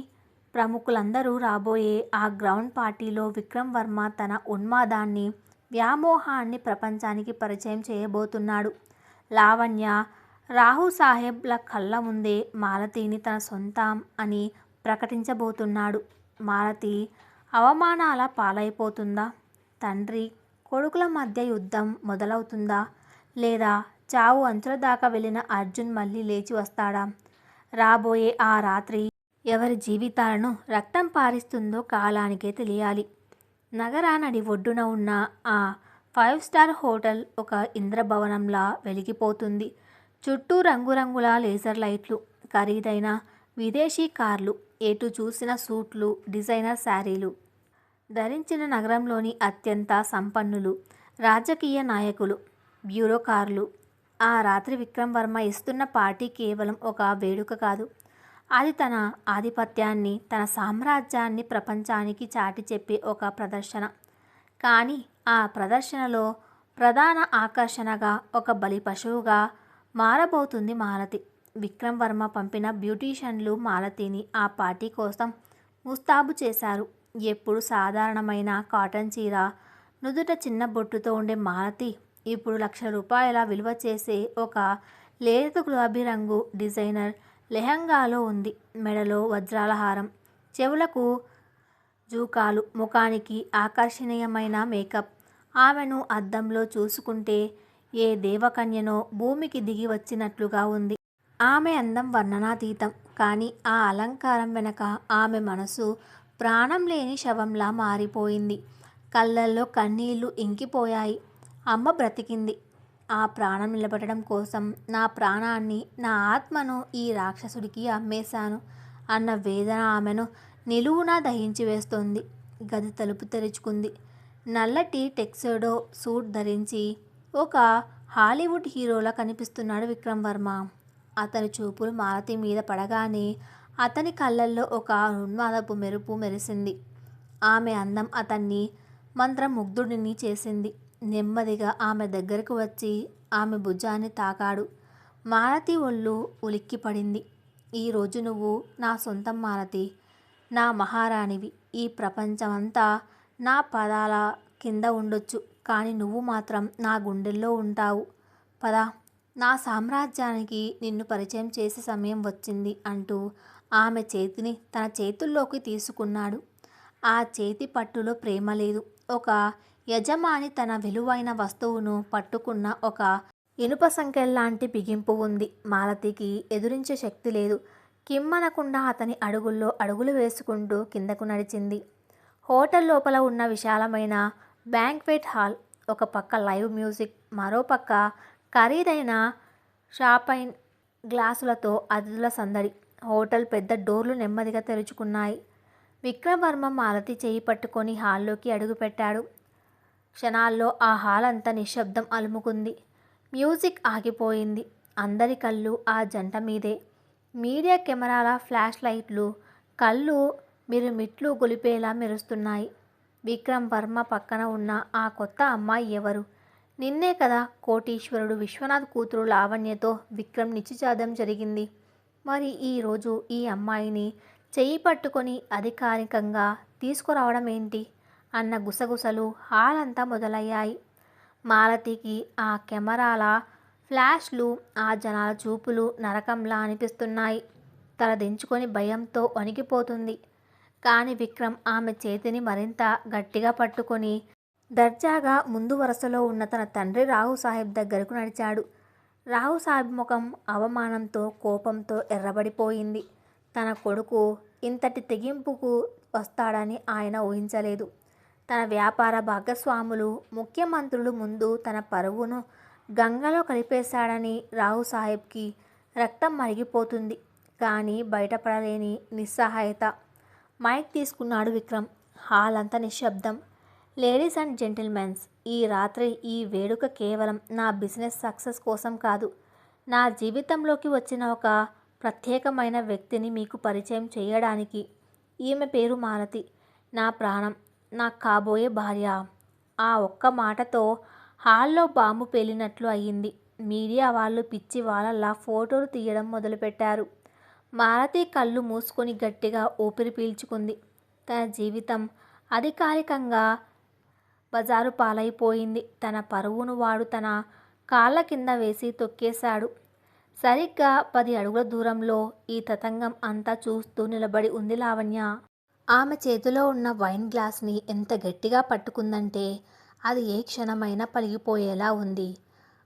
[SPEAKER 1] ప్రముఖులందరూ రాబోయే ఆ గ్రౌండ్ పార్టీలో విక్రమ్ వర్మ తన ఉన్మాదాన్ని, వ్యామోహాన్ని ప్రపంచానికి పరిచయం చేయబోతున్నాడు. లావణ్య, రాహు సాహెబ్ల కళ్ళ ముందే మాలతిని తన సొంతం అని ప్రకటించబోతున్నాడు. మాలతి అవమానాల పాలైపోతుందా? తండ్రి కొడుకుల మధ్య యుద్ధం మొదలవుతుందా? లేదా చావు అంచుల దాకా వెళ్ళిన అర్జున్ మళ్ళీ లేచి వస్తాడా? రాబోయే ఆ రాత్రి ఎవరి జీవితాలను రక్తం పారిస్తుందో కాలానికే తెలియాలి. నగర నడి ఒడ్డున ఉన్న ఆ 5 స్టార్ హోటల్ ఒక ఇంద్రభవనంలా వెలిగిపోతుంది. చుట్టూ రంగురంగుల లేజర్ లైట్లు, ఖరీదైన విదేశీ కార్లు, ఎటు చూసిన సూట్లు, డిజైనర్ శారీలు ధరించిన నగరంలోని అత్యంత సంపన్నులు, రాజకీయ నాయకులు, బ్యూరోకార్లు. ఆ రాత్రి విక్రమ్ వర్మ ఇస్తున్న పార్టీ కేవలం ఒక వేడుక కాదు. అది తన ఆధిపత్యాన్ని, తన సామ్రాజ్యాన్ని ప్రపంచానికి చాటి చెప్పే ఒక ప్రదర్శన. కానీ ఆ ప్రదర్శనలో ప్రధాన ఆకర్షణగా ఒక బలి పశువుగా మారబోతుంది మాలతి. విక్రమ్ వర్మ పంపిన బ్యూటీషియన్లు మాలతిని ఆ పార్టీ కోసం ముస్తాబు చేశారు. ఎప్పుడు సాధారణమైన కాటన్ చీర, నుదుట చిన్న బొట్టుతో ఉండే మాలతి ఇప్పుడు ₹1,00,000 విలువ చేసే ఒక లేత గులాబీ రంగు డిజైనర్ లెహంగాలో ఉంది. మెడలో వజ్రాల హారం, చెవులకు జూకాలు, ముఖానికి ఆకర్షణీయమైన మేకప్. ఆమెను అద్దంలో చూసుకుంటే ఏ దేవకన్యనో భూమికి దిగి వచ్చినట్లుగా ఉంది. ఆమె అందం వర్ణనాతీతం. కానీ ఆ అలంకారం వెనక ఆమె మనసు ప్రాణం లేని శవంలా మారిపోయింది. కళ్ళల్లో కన్నీళ్లు ఇంకిపోయాయి. అమ్మ బ్రతికింది. ఆ ప్రాణం నిలబడడం కోసం నా ప్రాణాన్ని, నా ఆత్మను ఈ రాక్షసుడికి అమ్మేశాను అన్న వేదన ఆమెను నిలువునా దహించి వేస్తోంది. గది తలుపు తెరుచుకుంది. నల్లటి టెక్సడో సూట్ ధరించి ఒక హాలీవుడ్ హీరోలా కనిపిస్తున్నాడు విక్రమ్ వర్మ. అతని చూపులు మాలతి మీద పడగానే అతని కళ్ళల్లో ఒక ఉన్మాదపు మెరుపు మెరిసింది. ఆమె అందం అతన్ని మంత్రముగ్ధుడిని చేసింది. నెమ్మదిగా ఆమె దగ్గరకు వచ్చి ఆమె భుజాన్ని తాకాడు. మాలతి ఒళ్ళు ఉలిక్కిపడింది. ఈరోజు నువ్వు నా సొంతం మాలతి, నా మహారాణివి. ఈ ప్రపంచమంతా నా పాదాల కింద ఉండొచ్చు, కానీ నువ్వు మాత్రం నా గుండెల్లో ఉంటావు. పద, నా సామ్రాజ్యానికి నిన్ను పరిచయం చేసే సమయం వచ్చింది అంటూ ఆమె చేతిని తన చేతుల్లోకి తీసుకున్నాడు. ఆ చేతి పట్టులో ప్రేమ లేదు. ఒక యజమాని తన విలువైన వస్తువును పట్టుకున్న ఒక ఇనుప సంకెళ్లాంటి బిగింపు ఉంది. మాలతికి ఎదురించే శక్తి లేదు. కిమ్మనకుండా అతని అడుగుల్లో అడుగులు వేసుకుంటూ కిందకు నడిచింది. హోటల్ లోపల ఉన్న విశాలమైన బ్యాంక్వెట్ హాల్. ఒక పక్క లైవ్ మ్యూజిక్, మరో పక్క ఖరీదైన షాంపైన్ గ్లాసులతో అతిథుల సందడి. హోటల్ పెద్ద డోర్లు నెమ్మదిగా తెరుచుకున్నాయి. విక్రమ్ వర్మ మాలతి చేయి పట్టుకొని హాల్లోకి అడుగుపెట్టాడు. క్షణాల్లో ఆ హాల్ అంతా నిశ్శబ్దం అలుముకుంది. మ్యూజిక్ ఆగిపోయింది. అందరి కళ్ళు ఆ జంట మీదే. మీడియా కెమెరాల ఫ్లాష్ లైట్లు కళ్ళు మిరుమిట్లు గొలిపేలా మెరుస్తున్నాయి. విక్రమ్ వర్మ పక్కన ఉన్న ఆ కొత్త అమ్మాయి ఎవరు? నిన్నే కదా కోటీశ్వరుడు విశ్వనాథ్ కూతురు లావణ్యతో విక్రమ్ నిశ్చితార్థం జరిగింది. మరి ఈరోజు ఈ అమ్మాయిని చెయ్యి పట్టుకొని అధికారికంగా తీసుకురావడం ఏంటి అన్న గుసగుసలు హాల్ అంతా మొదలయ్యాయి. మాలతికి ఆ కెమెరాల ఫ్లాష్లు, ఆ జనాల చూపులు నరకంలా అనిపిస్తున్నాయి. తల దించుకొని భయంతో వణికిపోతుంది. కానీ విక్రమ్ ఆమె చేతిని మరింత గట్టిగా పట్టుకొని దర్జాగా ముందు వరుసలో ఉన్న తన తండ్రి రావు సాహెబ్ దగ్గరకు నడిచాడు. రావు సాహెబ్ ముఖం అవమానంతో, కోపంతో ఎర్రబడిపోయింది. తన కొడుకు ఇంతటి తెగింపుకు వస్తాడని ఆయన ఊహించలేదు. తన వ్యాపార భాగస్వాములు, ముఖ్యమంత్రులు ముందు తన పరువును గంగలో కలిపేశాడని రావు సాహెబ్కి రక్తం మరిగిపోతుంది. కానీ బయటపడలేని నిస్సహాయత. మైక్ తీసుకున్నాడు విక్రమ్. హాల్ అంతా నిశ్శబ్దం. లేడీస్ అండ్ జెంటిల్మెన్స్, ఈ రాత్రి ఈ వేడుక కేవలం నా బిజినెస్ సక్సెస్ కోసం కాదు. నా జీవితంలోకి వచ్చిన ఒక ప్రత్యేకమైన వ్యక్తిని మీకు పరిచయం చేయడానికి. ఈమె పేరు మాలతి. నా ప్రాణం, నా కాబోయే భార్య. ఆ ఒక్క మాటతో హాల్లో బాంబు పేలినట్లు అయ్యింది. మీడియా వాళ్ళు పిచ్చి వాళ్ళలా ఫోటోలు తీయడం మొదలుపెట్టారు. మాలతి కళ్ళు మూసుకొని గట్టిగా ఊపిరి పీల్చుకుంది. తన జీవితం అధికారికంగా బజారు పాలైపోయింది. తన పరువును వాడు తన కాళ్ళ కింద వేసి తొక్కేశాడు. సరిగ్గా 10 అడుగుల దూరంలో ఈ తతంగం అంతా చూస్తూ నిలబడి ఉంది లావణ్య. ఆమె చేతిలో ఉన్న వైన్ గ్లాస్ని ఎంత గట్టిగా పట్టుకుందంటే అది ఏ క్షణమైనా పలిగిపోయేలా ఉంది.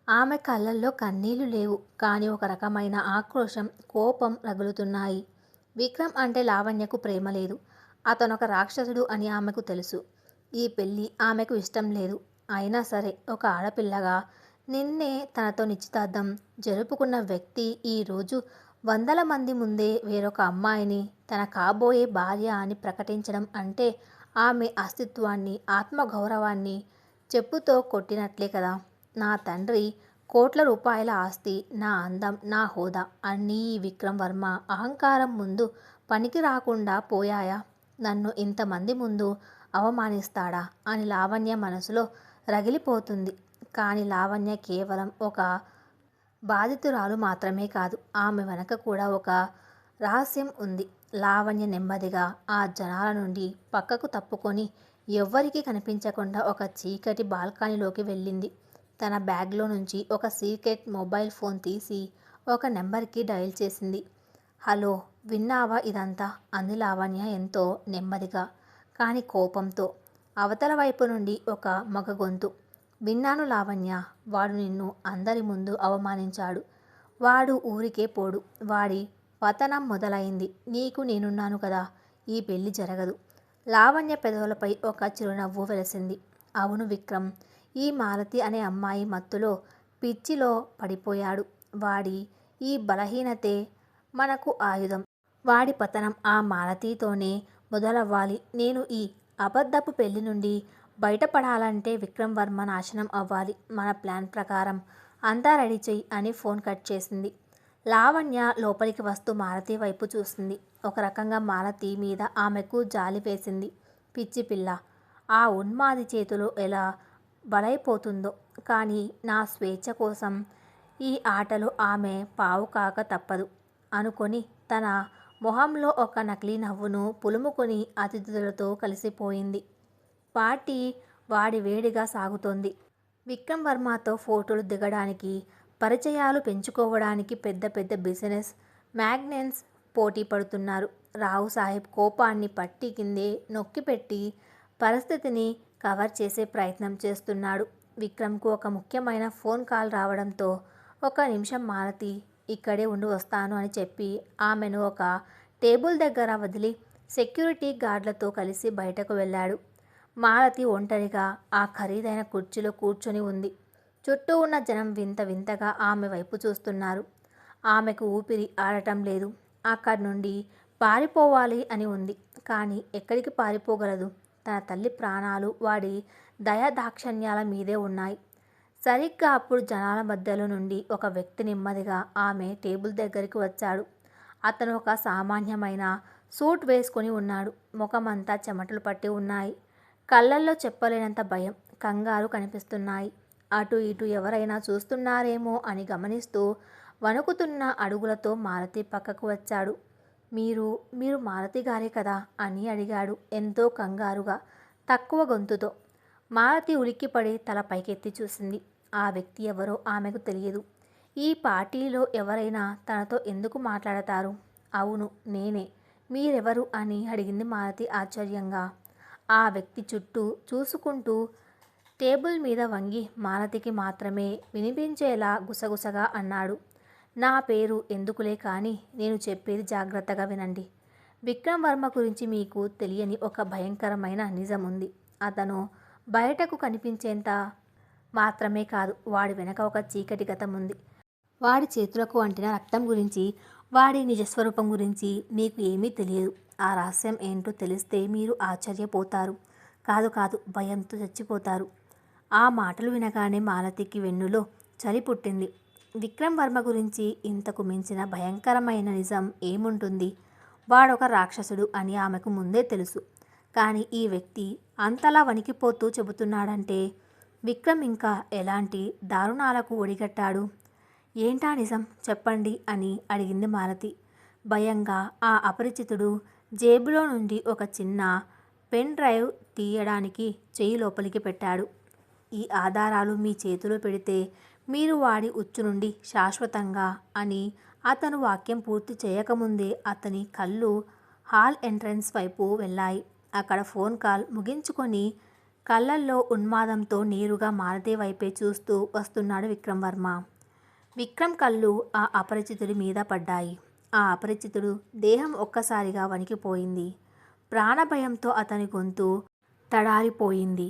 [SPEAKER 1] ఆమె కళ్ళల్లో కన్నీళ్లు లేవు, కానీ ఒక రకమైన ఆక్రోశం, కోపం రగులుతున్నాయి. విక్రమ్ అంటే లావణ్యకు ప్రేమ లేదు. అతనొక రాక్షసుడు అని ఆమెకు తెలుసు. ఈ పెళ్ళి ఆమెకు ఇష్టం లేదు. అయినా సరే, ఒక ఆడపిల్లగా నిన్నే తనతో నిశ్చితార్థం జరుపుకున్న వ్యక్తి ఈరోజు వందల మంది ముందే వేరొక అమ్మాయిని తన కాబోయే భార్య అని ప్రకటించడం అంటే ఆమె అస్తిత్వాన్ని, ఆత్మగౌరవాన్ని చెప్పుతో కొట్టినట్లే కదా. నా తండ్రి కోట్ల రూపాయల ఆస్తి, నా అందం, నా హోదా అన్నీ ఈ విక్రమ్ వర్మ అహంకారం ముందు పనికి రాకుండా పోయాయా? నన్ను ఇంతమంది ముందు అవమానిస్తాడా అని లావణ్య మనసులో రగిలిపోతుంది. కానీ లావణ్య కేవలం ఒక బాధితురాలు మాత్రమే కాదు. ఆమె వెనక కూడా ఒక రహస్యం ఉంది. లావణ్య నెమ్మదిగా ఆ జనాల నుండి పక్కకు తప్పుకొని ఎవ్వరికీ కనిపించకుండా ఒక చీకటి బాల్కనీలోకి వెళ్ళింది. తన బ్యాగ్లో నుంచి ఒక సీక్రెట్ మొబైల్ ఫోన్ తీసి ఒక నెంబర్కి డయల్ చేసింది. హలో, విన్నావా ఇదంతా? అంది లావణ్య ఎంతో నెమ్మదిగా, కానీ కోపంతో. అవతల వైపు నుండి ఒక మగ గొంతు. విన్నాను లావణ్య. వాడు నిన్ను అందరి ముందు అవమానించాడు. వాడు ఊరికే పోడు. వాడి పతనం మొదలైంది. నీకు నేనున్నాను కదా. ఈ పెళ్లి జరగదు. లావణ్య పెదవులపై ఒక చిరునవ్వు వెలిసింది. అవును విక్రమ్, ఈ మాలతి అనే అమ్మాయి మత్తులో, పిచ్చిలో పడిపోయాడు. వాడి ఈ బలహీనతే మనకు ఆయుధం. వాడి పతనం ఆ మాలతితోనే మొదలవ్వాలి. నేను ఈ అబద్ధపు పెళ్లి నుండి బయటపడాలంటే విక్రమ్ వర్మ నాశనం అవ్వాలి. మన ప్లాన్ ప్రకారం అంతా రెడీ చెయ్యి అని ఫోన్ కట్ చేసింది. లావణ్య లోపలికి వస్తూ మాలతి వైపు చూసింది. ఒక రకంగా మాలతి మీద ఆమెకు జాలి వేసింది. పిచ్చి పిల్ల, ఆ ఉన్మాది చేతిలో ఎలా బలైపోతుందో. కానీ నా స్వేచ్ఛ కోసం ఈ ఆటలు ఆమె పావు కాక తప్పదు అనుకొని తన మొహంలో ఒక నకిలీ నవ్వును పులుముకొని అతిథులతో కలిసిపోయింది. పార్టీ వాడివేడిగా సాగుతోంది. విక్రమ్ వర్మతో ఫోటోలు దిగడానికి, పరిచయాలు పెంచుకోవడానికి పెద్ద పెద్ద బిజినెస్ మ్యాగ్నెన్స్ పోటీ పడుతున్నారు. రావు సాహెబ్ కోపాన్ని పట్టి కిందే నొక్కిపెట్టి పరిస్థితిని కవర్ చేసే ప్రయత్నం చేస్తున్నాడు. విక్రమ్కు ఒక ముఖ్యమైన ఫోన్ కాల్ రావడంతో, ఒక నిమిషం మాలతి, ఇక్కడే ఉండి వస్తాను అని చెప్పి ఆమెను ఒక టేబుల్ దగ్గర వదిలి సెక్యూరిటీ గార్డులతో కలిసి బయటకు వెళ్ళాడు. మాలతి ఒంటరిగా ఆ ఖరీదైన కుర్చీలో కూర్చొని ఉంది. చుట్టూ ఉన్న జనం వింత వింతగా ఆమె వైపు చూస్తున్నారు. ఆమెకు ఊపిరి ఆడటం లేదు. అక్కడి నుండి పారిపోవాలి అని ఉంది. కానీ ఎక్కడికి పారిపోగలదు? తన తల్లి ప్రాణాలు వాడి దయాదాక్షణ్యాల మీదే ఉన్నాయి. సరిగ్గా అప్పుడు జనాల మధ్యలో నుండి ఒక వ్యక్తి నెమ్మదిగా ఆమె టేబుల్ దగ్గరికి వచ్చాడు. అతను ఒక సామాన్యమైన సూట్ వేసుకొని ఉన్నాడు. ముఖమంతా చెమటలు పట్టి ఉన్నాయి. కళ్ళల్లో చెప్పలేనంత భయం, కంగారు కనిపిస్తున్నాయి. అటు ఇటు ఎవరైనా చూస్తున్నారేమో అని గమనిస్తూ వణుకుతున్న అడుగులతో మాలతి పక్కకు వచ్చాడు. మీరు మీరు మాలతి గారే కదా అని అడిగాడు ఎంతో కంగారుగా, తక్కువ గొంతుతో. మాలతి ఉలిక్కిపడి తల పైకెత్తి చూసింది. ఆ వ్యక్తి ఎవరో ఆమెకు తెలియదు. ఈ పార్టీలో ఎవరైనా తనతో ఎందుకు మాట్లాడతారు? అవును, నేనే. మీరెవరు అని అడిగింది మాలతి ఆశ్చర్యంగా. ఆ వ్యక్తి చుట్టూ చూసుకుంటూ టేబుల్ మీద వంగి మాలతికి మాత్రమే వినిపించేలా గుసగుసగా అన్నాడు. నా పేరు ఎందుకులే కానీ నేను చెప్పేది జాగ్రత్తగా వినండి. విక్రమ్ వర్మ గురించి మీకు తెలియని ఒక భయంకరమైన నిజం ఉంది. అతను బయటకు కనిపించేంత మాత్రమే కాదు, వాడి వెనక ఒక చీకటి గతం ఉంది. వాడి చేతులకు అంటిన రక్తం గురించి, వాడి నిజస్వరూపం గురించి మీకు ఏమీ తెలియదు. ఆ రహస్యం ఏంటో తెలిస్తే మీరు ఆశ్చర్యపోతారు. కాదు కాదు, భయంతో చచ్చిపోతారు. ఆ మాటలు వినగానే మాలతికి వెన్నులో చలి పుట్టింది. విక్రమ్ వర్మ గురించి ఇంతకు మించిన భయంకరమైన నిజం ఏముంటుంది? వాడొక రాక్షసుడు అని ఆమెకు ముందే తెలుసు. కానీ ఈ వ్యక్తి అంతలా వణికిపోతూ చెబుతున్నాడంటే విక్రమ్ ఇంకా ఎలాంటి దారుణాలకు ఒడిగట్టాడు? ఏంటా నిజం చెప్పండి అని అడిగింది మాలతి. భయంగా ఆ అపరిచితుడు జేబులో నుండి ఒక చిన్న పెన్ డ్రైవ్ తీయడానికి చెయ్యి లోపలికి పెట్టాడు. ఈ ఆధారాలు మీ చేతిలో పెడితే మీరు వాడి ఉచ్చు నుండి శాశ్వతంగా అని అతను వాక్యం పూర్తి చేయకముందే అతని కళ్ళు హాల్ ఎంట్రన్స్ వైపు వెళ్ళాయి. అక్కడ ఫోన్ కాల్ ముగించుకొని కళ్ళల్లో ఉన్మాదంతో నేరుగా మాలతి వైపే చూస్తూ వస్తున్నాడు విక్రమ్ వర్మ. విక్రమ్ కళ్ళు ఆ అపరిచితుడి మీద పడ్డాయి. ఆ అపరిచితుడు దేహం ఒక్కసారిగా వణికిపోయింది. ప్రాణభయంతో అతని గొంతు తడారిపోయింది.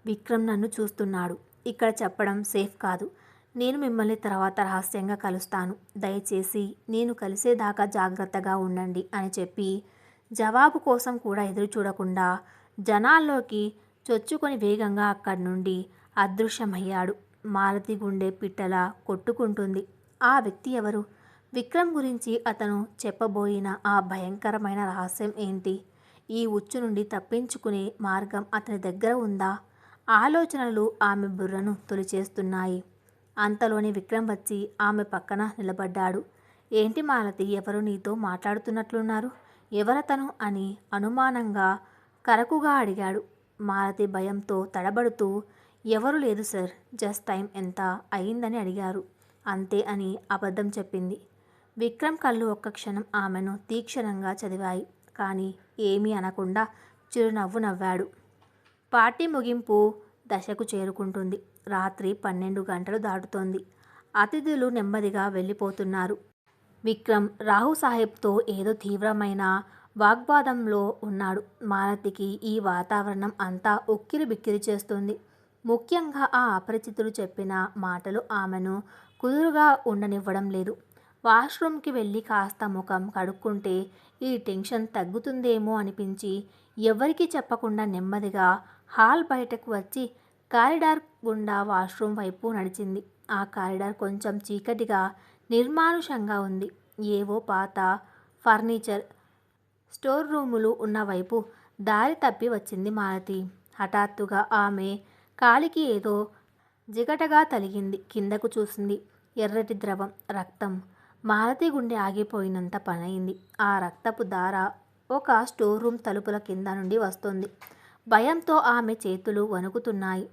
[SPEAKER 1] విక్రమ్ నన్ను చూస్తున్నాడు. ఇక్కడ చెప్పడం సేఫ్ కాదు. నేను మిమ్మల్ని తర్వాత రహస్యంగా కలుస్తాను. దయచేసి నేను కలిసేదాకా జాగ్రత్తగా ఉండండి అని చెప్పి జవాబు కోసం కూడా ఎదురు చూడకుండా జనాల్లోకి చొచ్చుకొని వేగంగా అక్కడి నుండి అదృశ్యమయ్యాడు. మాలతి గుండె పిట్టలా కొట్టుకుంటుంది. ఆ వ్యక్తి ఎవరు? విక్రమ్ గురించి అతను చెప్పబోయిన ఆ భయంకరమైన రహస్యం ఏంటి? ఈ ఉచ్చు నుండి తప్పించుకునే మార్గం అతని దగ్గర ఉందా? ఆలోచనలు ఆమె బుర్రను తొలిచేస్తున్నాయి. అంతలోనే విక్రమ్ వచ్చి ఆమె పక్కన నిలబడ్డాడు. ఏంటి మాలతి, ఎవరు నీతో మాట్లాడుతున్నట్లున్నారు? ఎవరతను అని అనుమానంగా కరకుగా అడిగాడు. మాలతి భయంతో తడబడుతూ, ఎవరు లేదు సార్, జస్ట్ టైం ఎంత అయిందని అడిగారు అంతే అని అబద్ధం చెప్పింది. విక్రమ్ కళ్ళు ఒక్క క్షణం ఆమెను తీక్షణంగా చదివాయి. కానీ ఏమీ అనకుండా చిరునవ్వు నవ్వాడు. పార్టీ ముగింపు దశకు చేరుకుంటుంది. రాత్రి 12 గంటలు దాటుతోంది. అతిథులు నెమ్మదిగా వెళ్ళిపోతున్నారు. విక్రమ్ రాహు సాహెబ్తో ఏదో తీవ్రమైన వాగ్వాదంలో ఉన్నాడు. మాలతికి ఈ వాతావరణం అంతా ఉక్కిరి బిక్కిరి చేస్తుంది. ముఖ్యంగా ఆ అపరిచితుడు చెప్పిన మాటలు ఆమెను కుదురుగా ఉండనివ్వడం లేదు. వాష్రూమ్కి వెళ్ళి కాస్త ముఖం కడుక్కుంటే ఈ టెన్షన్ తగ్గుతుందేమో అనిపించి ఎవరికీ చెప్పకుండా నెమ్మదిగా హాల్ బయటకు వచ్చి కారిడార్ గుండా వాష్రూమ్ వైపు నడిచింది. ఆ కారిడార్ కొంచెం చీకటిగా నిర్మానుషంగా ఉంది. ఏవో పాత ఫర్నిచర్ స్టోర్ రూములు ఉన్న వైపు దారి తప్పి వచ్చింది మాలతి. హఠాత్తుగా ఆమె కాలికి ఏదో జిగటగా తలిగింది. కిందకు చూసింది. ఎర్రటి ద్రవం, రక్తం. మాలతి గుండె ఆగిపోయినంత పనైంది. ఆ రక్తపు ధార ఒక స్టోర్ రూమ్ తలుపుల కింద నుండి వస్తోంది. భయంతో ఆమె చేతులు వణుకుతున్నాయి.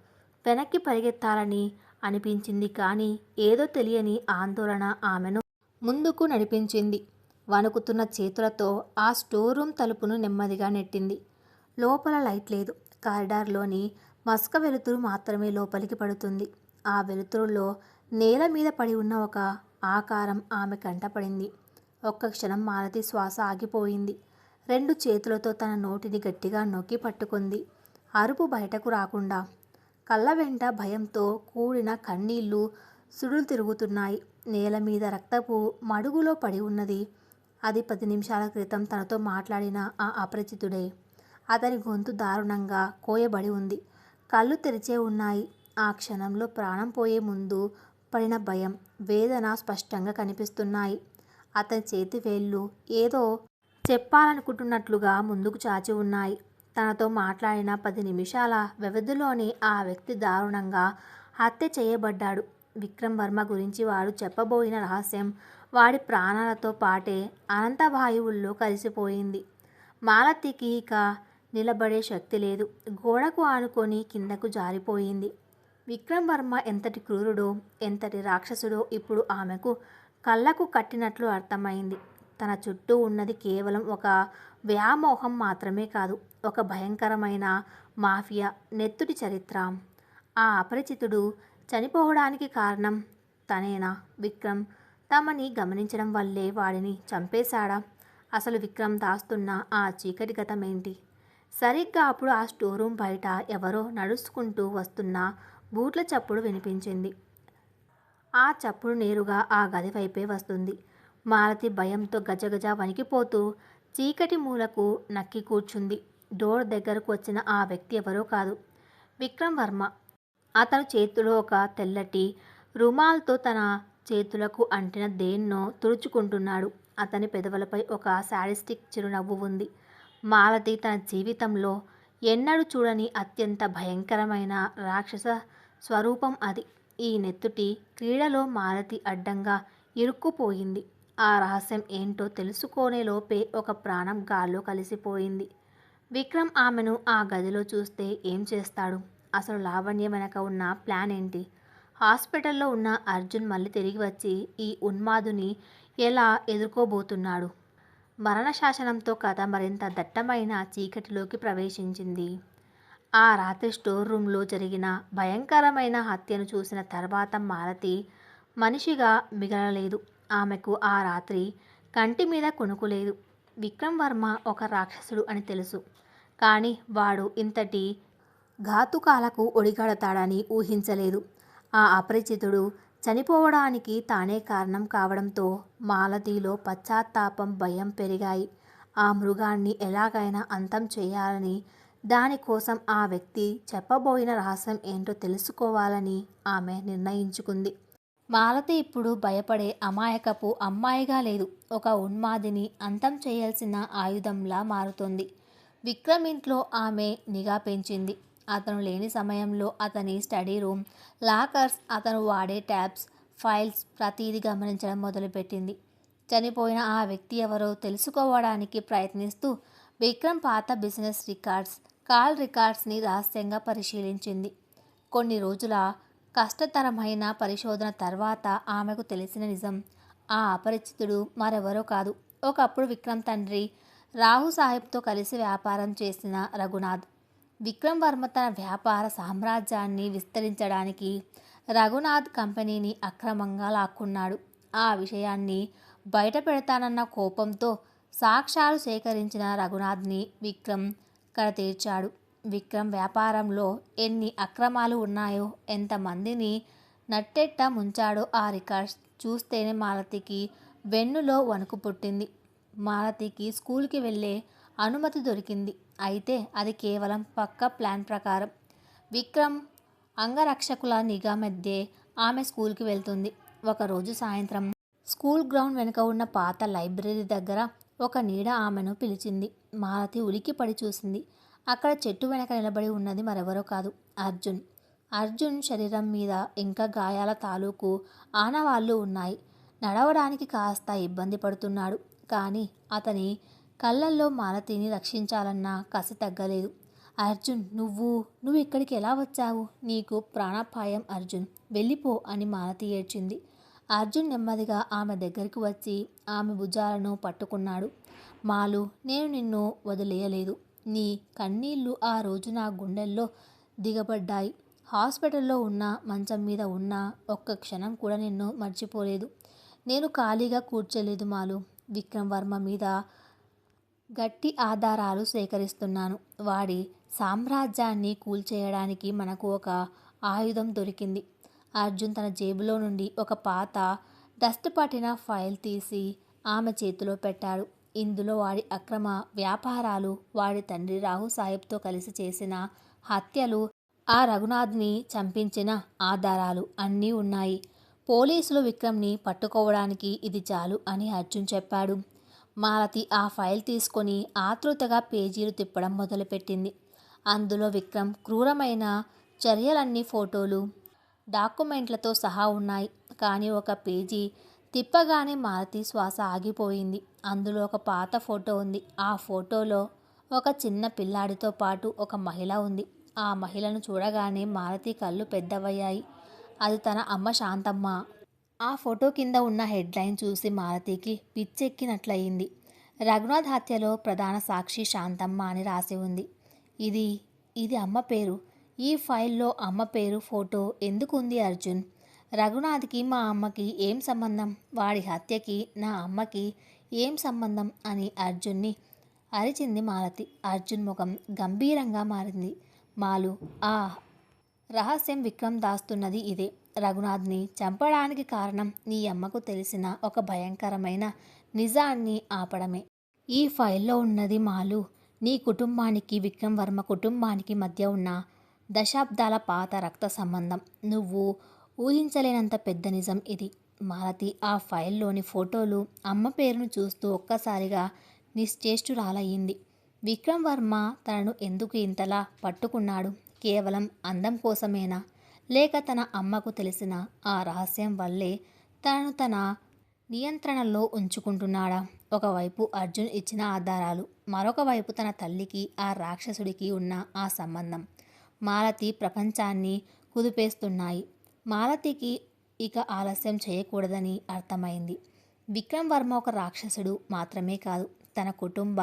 [SPEAKER 1] వెనక్కి పరిగెత్తాలని అనిపించింది కానీ ఏదో తెలియని ఆందోళన ఆమెను ముందుకు నడిపించింది. వణుకుతున్న చేతులతో ఆ స్టోర్ రూమ్ తలుపును నెమ్మదిగా నెట్టింది. లోపల లైట్ లేదు. కారిడార్లోని మసక వెలుతురు మాత్రమే లోపలికి పడుతుంది. ఆ వెలుతురులో నేల మీద పడి ఉన్న ఒక ఆకారం ఆమె కంటపడింది. ఒక్క క్షణం మాలతి శ్వాస ఆగిపోయింది. 2 చేతులతో తన నోటిని గట్టిగా నొక్కి పట్టుకుంది. అరుపు బయటకు రాకుండా. కళ్ళ వెంట భయంతో కూడిన కన్నీళ్లు సుడులు తిరుగుతున్నాయి. నేల మీద రక్తపు మడుగులో పడి ఉన్నది. అది 10 నిమిషాల క్రితం తనతో మాట్లాడిన ఆ అపరిచితుడే. అతని గొంతు దారుణంగా కోయబడి ఉంది. కళ్ళు తెరిచే ఉన్నాయి. ఆ క్షణంలో ప్రాణం పోయే ముందు పడిన భయం, వేదన స్పష్టంగా కనిపిస్తున్నాయి. అతని చేతి వేళ్ళు ఏదో చెప్పాలనుకుంటున్నట్లుగా ముందుకు చాచి ఉన్నాయి. తనతో మాట్లాడిన 10 నిమిషాల వ్యవధిలోనే ఆ వ్యక్తి దారుణంగా హత్య చేయబడ్డాడు. విక్రమ్ వర్మ గురించి వాడు చెప్పబోయిన రహస్యం వాడి ప్రాణాలతో పాటే అనంతవాయువుల్లో కలిసిపోయింది. మాలతికి ఇక నిలబడే శక్తి లేదు. గోడకు ఆనుకొని కిందకు జారిపోయింది. విక్రమ్ వర్మ ఎంతటి క్రూరుడో, ఎంతటి రాక్షసుడో ఇప్పుడు ఆమెకు కళ్ళకు కట్టినట్లు అర్థమైంది. తన చుట్టూ ఉన్నది కేవలం ఒక వ్యామోహం మాత్రమే కాదు, ఒక భయంకరమైన మాఫియా నెత్తుటి చరిత్ర. ఆ అపరిచితుడు చనిపోవడానికి కారణం తనేనా? విక్రమ్ తమని గమనించడం వల్లే వాడిని చంపేశాడా? అసలు విక్రమ్ దాస్తున్న ఆ చీకటి గతమేంటి? సరిగ్గా అప్పుడు ఆ స్టోర్ రూమ్ బయట ఎవరో నడుచుకుంటూ వస్తున్న బూట్ల చప్పుడు వినిపించింది. ఆ చప్పుడు నేరుగా ఆ గది వైపే వస్తుంది. మాలతి భయంతో గజగజ వణికిపోతూ చీకటి మూలకు నక్కి కూర్చుంది. డోర్ దగ్గరకు వచ్చిన ఆ వ్యక్తి ఎవరో కాదు, విక్రమ్ వర్మ. అతను చేతిలో ఒక తెల్లటి రుమాల్తో తన చేతులకు అంటిన దేన్నో తుడుచుకుంటున్నాడు. అతని పెదవులపై ఒక శాడిస్టిక్ చిరునవ్వు ఉంది. మాలతి తన జీవితంలో ఎన్నడూ చూడని అత్యంత భయంకరమైన రాక్షస స్వరూపం అది. ఈ నెత్తుటి క్రీడలో మాలతి అడ్డంగా ఇరుక్కుపోయింది. ఆ రహస్యం ఏంటో తెలుసుకోనేలోపే ఒక ప్రాణం గాల్లో కలిసిపోయింది. విక్రమ్ ఆమెను ఆ గదిలో చూస్తే ఏం చేస్తాడు? అసలు లావణ్య వెనక ఉన్న ప్లాన్ ఏంటి? హాస్పిటల్లో ఉన్న అర్జున్ మళ్ళీ తిరిగి వచ్చి ఈ ఉన్మాదుని ఎలా ఎదుర్కోబోతున్నాడు? మరణ శాసనంతో కథ మరింత దట్టమైన చీకటిలోకి ప్రవేశించింది. ఆ రాత్రి స్టోర్ రూమ్లో జరిగిన భయంకరమైన హత్యను చూసిన తర్వాత మాలతి మనిషిగా మిగలలేదు. ఆమెకు ఆ రాత్రి కంటి మీద కునుకు లేదు. విక్రమ్ వర్మ ఒక రాక్షసుడు అని తెలుసు, కానీ వాడు ఇంతటి ఘాతుకాలకు ఒడిగడతాడని ఊహించలేదు. ఆ అపరిచితుడు చనిపోవడానికి తానే కారణం కావడంతో మాలతిలో పశ్చాత్తాపం, భయం పెరిగాయి. ఆ మృగాన్ని ఎలాగైనా అంతం చేయాలని, దానికోసం ఆ వ్యక్తి చెప్పబోయిన రహస్యం ఏంటో తెలుసుకోవాలని ఆమె నిర్ణయించుకుంది. మాలతి ఇప్పుడు భయపడే అమాయకపు అమ్మాయిగా లేదు, ఒక ఉన్మాదిని అంతం చేయాల్సిన ఆయుధంలా మారుతోంది. విక్రమ్ ఇంట్లో ఆమె నిఘా పెంచింది. అతను లేని సమయంలో అతని స్టడీ రూమ్, లాకర్స్, అతను వాడే ట్యాబ్స్, ఫైల్స్ ప్రతీది గమనించడం మొదలుపెట్టింది. చనిపోయిన ఆ వ్యక్తి ఎవరో తెలుసుకోవడానికి ప్రయత్నిస్తూ విక్రమ్ పాత బిజినెస్ రికార్డ్స్, కాల్ రికార్డ్స్ని రహస్యంగా పరిశీలించింది. కొన్ని రోజుల కష్టతరమైన పరిశోధన తర్వాత ఆమెకు తెలిసిన నిజం, ఆ అపరిచితుడు మరెవరో కాదు, ఒకప్పుడు విక్రమ్ తండ్రి రాహు సాహెబ్తో కలిసి వ్యాపారం చేసిన రఘునాథ్. విక్రమ్ వర్మ తన వ్యాపార సామ్రాజ్యాన్ని విస్తరించడానికి రఘునాథ్ కంపెనీని అక్రమంగా లాక్కున్నాడు. ఆ విషయాన్ని బయట పెడతానన్న కోపంతో సాక్ష్యాలు సేకరించిన రఘునాథ్ని విక్రమ్ కడతీర్చాడు. విక్రమ్ వ్యాపారంలో ఎన్ని అక్రమాలు ఉన్నాయో, ఎంతమందిని నట్టెట్ట ముంచాడో ఆ రికార్డ్స్ చూస్తేనే మాలతికి వెన్నులో వణుకు పుట్టింది. మాలతికి స్కూల్కి వెళ్ళే అనుమతి దొరికింది. అయితే అది కేవలం పక్క ప్లాన్ ప్రకారం. విక్రమ్ అంగరక్షకుల నిఘా మధ్యే ఆమె స్కూల్కి వెళ్తుంది. ఒకరోజు సాయంత్రం స్కూల్ గ్రౌండ్ వెనుక ఉన్న పాత లైబ్రరీ దగ్గర ఒక నీడ ఆమెను పిలిచింది. మాలతి ఉలిక్కిపడి చూసింది. అక్కడ చెట్టు వెనక నిలబడి ఉన్నది మరెవరో కాదు, అర్జున్. అర్జున్ శరీరం మీద ఇంకా గాయాల తాలూకు ఆనవాళ్లు ఉన్నాయి. నడవడానికి కాస్త ఇబ్బంది పడుతున్నాడు. కానీ అతని కళ్ళల్లో మాలతిని రక్షించాలన్న కసి తగ్గలేదు. అర్జున్, నువ్వు ఇక్కడికి ఎలా వచ్చావు? నీకు ప్రాణాపాయం అర్జున్, వెళ్ళిపో అని మాలతి ఏడ్చింది. అర్జున్ నెమ్మదిగా ఆమె దగ్గరికి వచ్చి ఆమె భుజాలను పట్టుకున్నాడు. మాలు, నేను నిన్ను వదిలేయలేదు. నీ కన్నీళ్లు ఆ రోజు నా గుండెల్లో దిగబడ్డాయి. హాస్పిటల్లో ఉన్న మంచం మీద ఉన్న ఒక్క క్షణం కూడా నిన్ను మర్చిపోలేదు. నేను ఖాళీగా కూర్చోలేదు మాలు. విక్రమ్ వర్మ మీద గట్టి ఆధారాలు సేకరిస్తున్నాను. వాడి సామ్రాజ్యాన్ని కూల్చేయడానికి మనకు ఒక ఆయుధం దొరికింది. అర్జున్ తన జేబులో నుండి ఒక పాత డస్ట్ పట్టిన ఫైల్ తీసి ఆమె చేతిలో పెట్టాడు. ఇందులో వాడి అక్రమ వ్యాపారాలు, వాడి తండ్రి రాహు సాహెబ్తో కలిసి చేసిన హత్యలు, ఆ రఘునాథ్ని చంపించిన ఆధారాలు అన్నీ ఉన్నాయి. పోలీసులు విక్రమ్ని పట్టుకోవడానికి ఇది చాలు అని అర్జున్ చెప్పాడు. మాలతి ఆ ఫైల్ తీసుకొని ఆతృతగా పేజీలు తిప్పడం మొదలుపెట్టింది. అందులో విక్రమ్ క్రూరమైన చర్యలన్నీ ఫోటోలు, డాక్యుమెంట్లతో సహా ఉన్నాయి. కానీ ఒక పేజీ తిప్పగానే మాలతి శ్వాస ఆగిపోయింది. అందులో ఒక పాత ఫోటో ఉంది. ఆ ఫోటోలో ఒక చిన్న పిల్లాడితో పాటు ఒక మహిళ ఉంది. ఆ మహిళను చూడగానే మాలతి కళ్ళు పెద్దవయ్యాయి. అది తన అమ్మ శాంతమ్మ. ఆ ఫోటో కింద ఉన్న హెడ్లైన్ చూసి మాలతికి పిచ్చెక్కినట్లయింది. రఘునాథ్ హత్యలో ప్రధాన సాక్షి శాంతమ్మ అని రాసి ఉంది. ఇది ఇది అమ్మ పేరు. ఈ ఫైల్లో అమ్మ పేరు ఫోటో ఎందుకు ఉంది అర్జున్? రఘునాథ్కి మా అమ్మకి ఏం సంబంధం? వాడి హత్యకి నా అమ్మకి ఏం సంబంధం అని అర్జున్ని అరిచింది మాలతి. అర్జున్ ముఖం గంభీరంగా మారింది. మాలు, ఆ రహస్యం విక్రమ్ దాస్తున్నది ఇదే. రఘునాథ్ని చంపడానికి కారణం నీ అమ్మకు తెలిసిన ఒక భయంకరమైన నిజాన్ని ఆపడమే. ఈ ఫైల్లో ఉన్నది మాలు, నీ కుటుంబానికి విక్రమ్ వర్మ కుటుంబానికి మధ్య ఉన్న దశాబ్దాల పాత రక్త సంబంధం. నువ్వు ఊహించలేనంత పెద్ద నిజం ఇది. మాలతి ఆ ఫైల్లోని ఫోటోలు, అమ్మ పేరును చూస్తూ ఒక్కసారిగా నిశ్చేష్టురాలయ్యింది. విక్రమ్ వర్మ తనను ఎందుకు ఇంతలా పట్టుకున్నాడు? కేవలం అందం కోసమేనా? లేక తన అమ్మకు తెలిసిన ఆ రహస్యం వల్లే తనను తన నియంత్రణలో ఉంచుకుంటున్నాడా? ఒకవైపు అర్జున్ ఇచ్చిన ఆధారాలు, మరొక వైపు తన తల్లికి ఆ రాక్షసుడికి ఉన్న ఆ సంబంధం మాలతి ప్రపంచాన్ని కుదిపేస్తున్నాయి. మాలతికి ఇక ఆలస్యం చేయకూడదని అర్థమైంది. విక్రమ్ వర్మ ఒక రాక్షసుడు మాత్రమే కాదు, తన కుటుంబ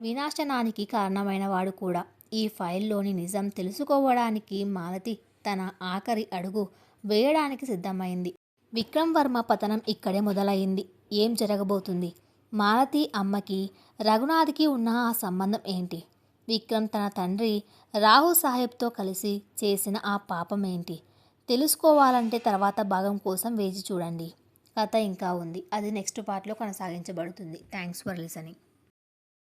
[SPEAKER 1] వినాశనానికి కారణమైనవాడు కూడా. ఈ ఫైల్లోని నిజం తెలుసుకోవడానికి మాలతి తన ఆఖరి అడుగు వేయడానికి సిద్ధమైంది. విక్రమ్ వర్మ పతనం ఇక్కడే మొదలైంది. ఏం జరగబోతుంది? మాలతి అమ్మకి రఘునాథ్కి ఉన్న ఆ సంబంధం ఏంటి? విక్రమ్ తన తండ్రి రాహు సాహెబ్తో కలిసి చేసిన ఆ పాపం ఏంటి? తెలుసుకోవాలంటే తర్వాత భాగం కోసం వేచి చూడండి. కథ ఇంకా ఉంది. అది నెక్స్ట్ పార్ట్లో కొనసాగించబడుతుంది. Thanks for listening.